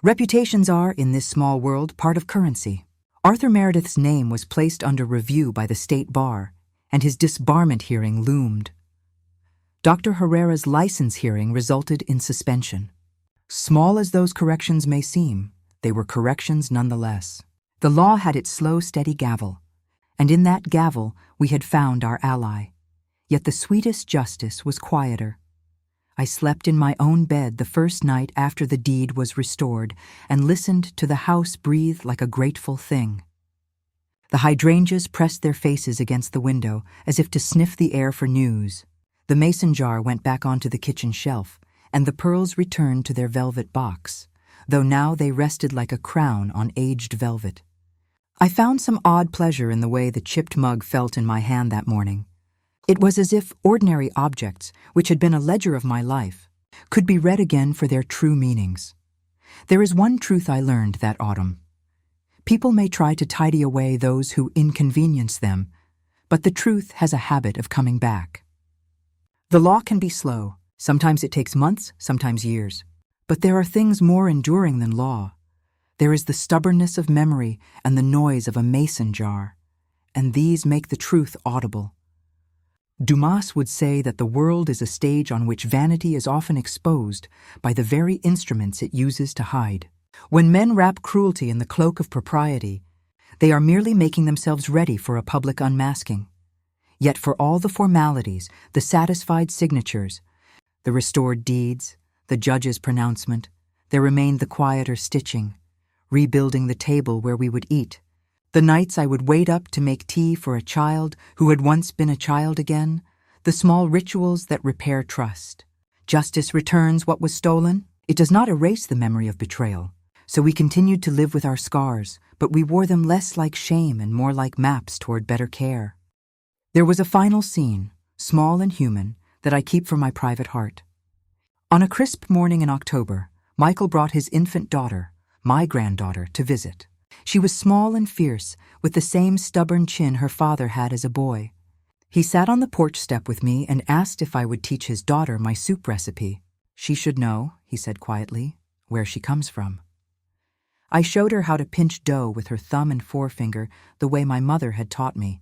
Reputations are, in this small world, part of currency. Arthur Meredith's name was placed under review by the state bar, and his disbarment hearing loomed. Dr. Herrera's license hearing resulted in suspension. Small as those corrections may seem, they were corrections nonetheless. The law had its slow, steady gavel, and in that gavel we had found our ally. Yet the sweetest justice was quieter. I slept in my own bed the first night after the deed was restored and listened to the house breathe like a grateful thing. The hydrangeas pressed their faces against the window as if to sniff the air for news. The mason jar went back onto the kitchen shelf, and the pearls returned to their velvet box, though now they rested like a crown on aged velvet. I found some odd pleasure in the way the chipped mug felt in my hand that morning. It was as if ordinary objects, which had been a ledger of my life, could be read again for their true meanings. There is one truth I learned that autumn. People may try to tidy away those who inconvenience them, but the truth has a habit of coming back. The law can be slow. Sometimes it takes months, sometimes years. But there are things more enduring than law. There is the stubbornness of memory and the noise of a mason jar, and these make the truth audible. Dumas would say that the world is a stage on which vanity is often exposed by the very instruments it uses to hide. When men wrap cruelty in the cloak of propriety, they are merely making themselves ready for a public unmasking. Yet for all the formalities, the satisfied signatures, the restored deeds, the judge's pronouncement, there remained the quieter stitching, rebuilding the table where we would eat, the nights I would wait up to make tea for a child who had once been a child again, the small rituals that repair trust. Justice returns what was stolen. It does not erase the memory of betrayal. So we continued to live with our scars, but we wore them less like shame and more like maps toward better care. There was a final scene, small and human, that I keep for my private heart. On a crisp morning in October, Michael brought his infant daughter, my granddaughter, to visit. She was small and fierce, with the same stubborn chin her father had as a boy. He sat on the porch step with me and asked if I would teach his daughter my soup recipe. She should know, he said quietly, where she comes from. I showed her how to pinch dough with her thumb and forefinger the way my mother had taught me.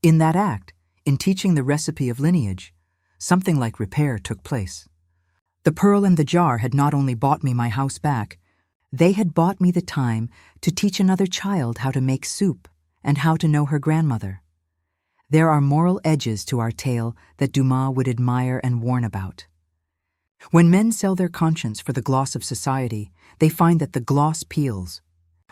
In that act, in teaching the recipe of lineage, something like repair took place. The pearl and the jar had not only bought me my house back, they had bought me the time to teach another child how to make soup and how to know her grandmother. There are moral edges to our tale that Dumas would admire and warn about. When men sell their conscience for the gloss of society, they find that the gloss peels.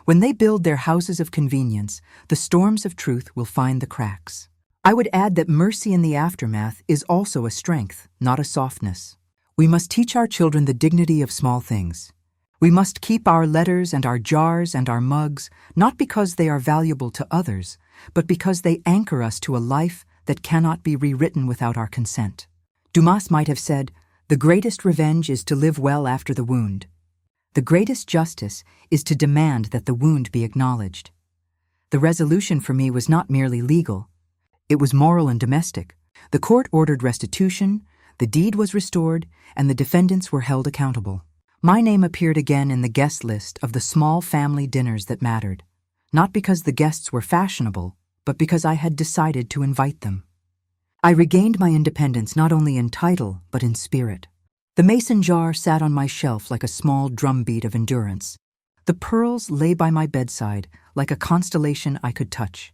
When they build their houses of convenience, the storms of truth will find the cracks. I would add that mercy in the aftermath is also a strength, not a softness. We must teach our children the dignity of small things. We must keep our letters and our jars and our mugs, not because they are valuable to others, but because they anchor us to a life that cannot be rewritten without our consent. Dumas might have said, "The greatest revenge is to live well after the wound. The greatest justice is to demand that the wound be acknowledged." The resolution for me was not merely legal. It was moral and domestic. The court ordered restitution, the deed was restored, and the defendants were held accountable. My name appeared again in the guest list of the small family dinners that mattered, not because the guests were fashionable, but because I had decided to invite them. I regained my independence not only in title, but in spirit. The mason jar sat on my shelf like a small drumbeat of endurance. The pearls lay by my bedside like a constellation I could touch.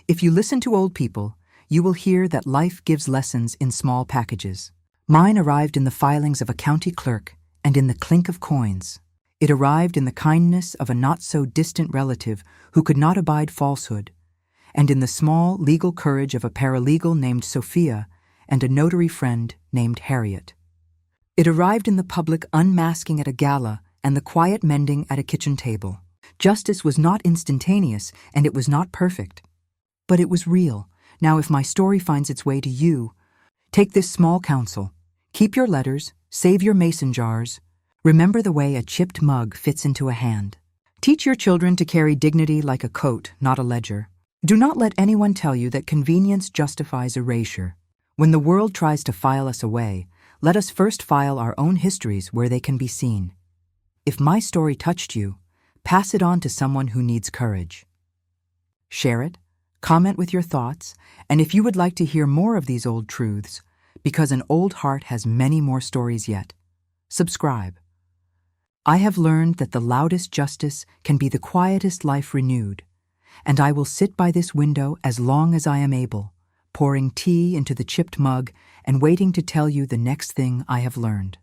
If you listen to old people, you will hear that life gives lessons in small packages. Mine arrived in the filings of a county clerk and in the clink of coins. It arrived in the kindness of a not-so-distant relative who could not abide falsehood, and in the small legal courage of a paralegal named Sophia and a notary friend named Harriet. It arrived in the public unmasking at a gala and the quiet mending at a kitchen table. Justice was not instantaneous and it was not perfect, but it was real. Now, if my story finds its way to you, take this small counsel. Keep your letters, save your mason jars. Remember the way a chipped mug fits into a hand. Teach your children to carry dignity like a coat, not a ledger. Do not let anyone tell you that convenience justifies erasure. When the world tries to file us away, let us first file our own histories where they can be seen. If my story touched you, pass it on to someone who needs courage. Share it, comment with your thoughts, and if you would like to hear more of these old truths, because an old heart has many more stories yet, subscribe. I have learned that the loudest justice can be the quietest life renewed, and I will sit by this window as long as I am able, pouring tea into the chipped mug and waiting to tell you the next thing I have learned.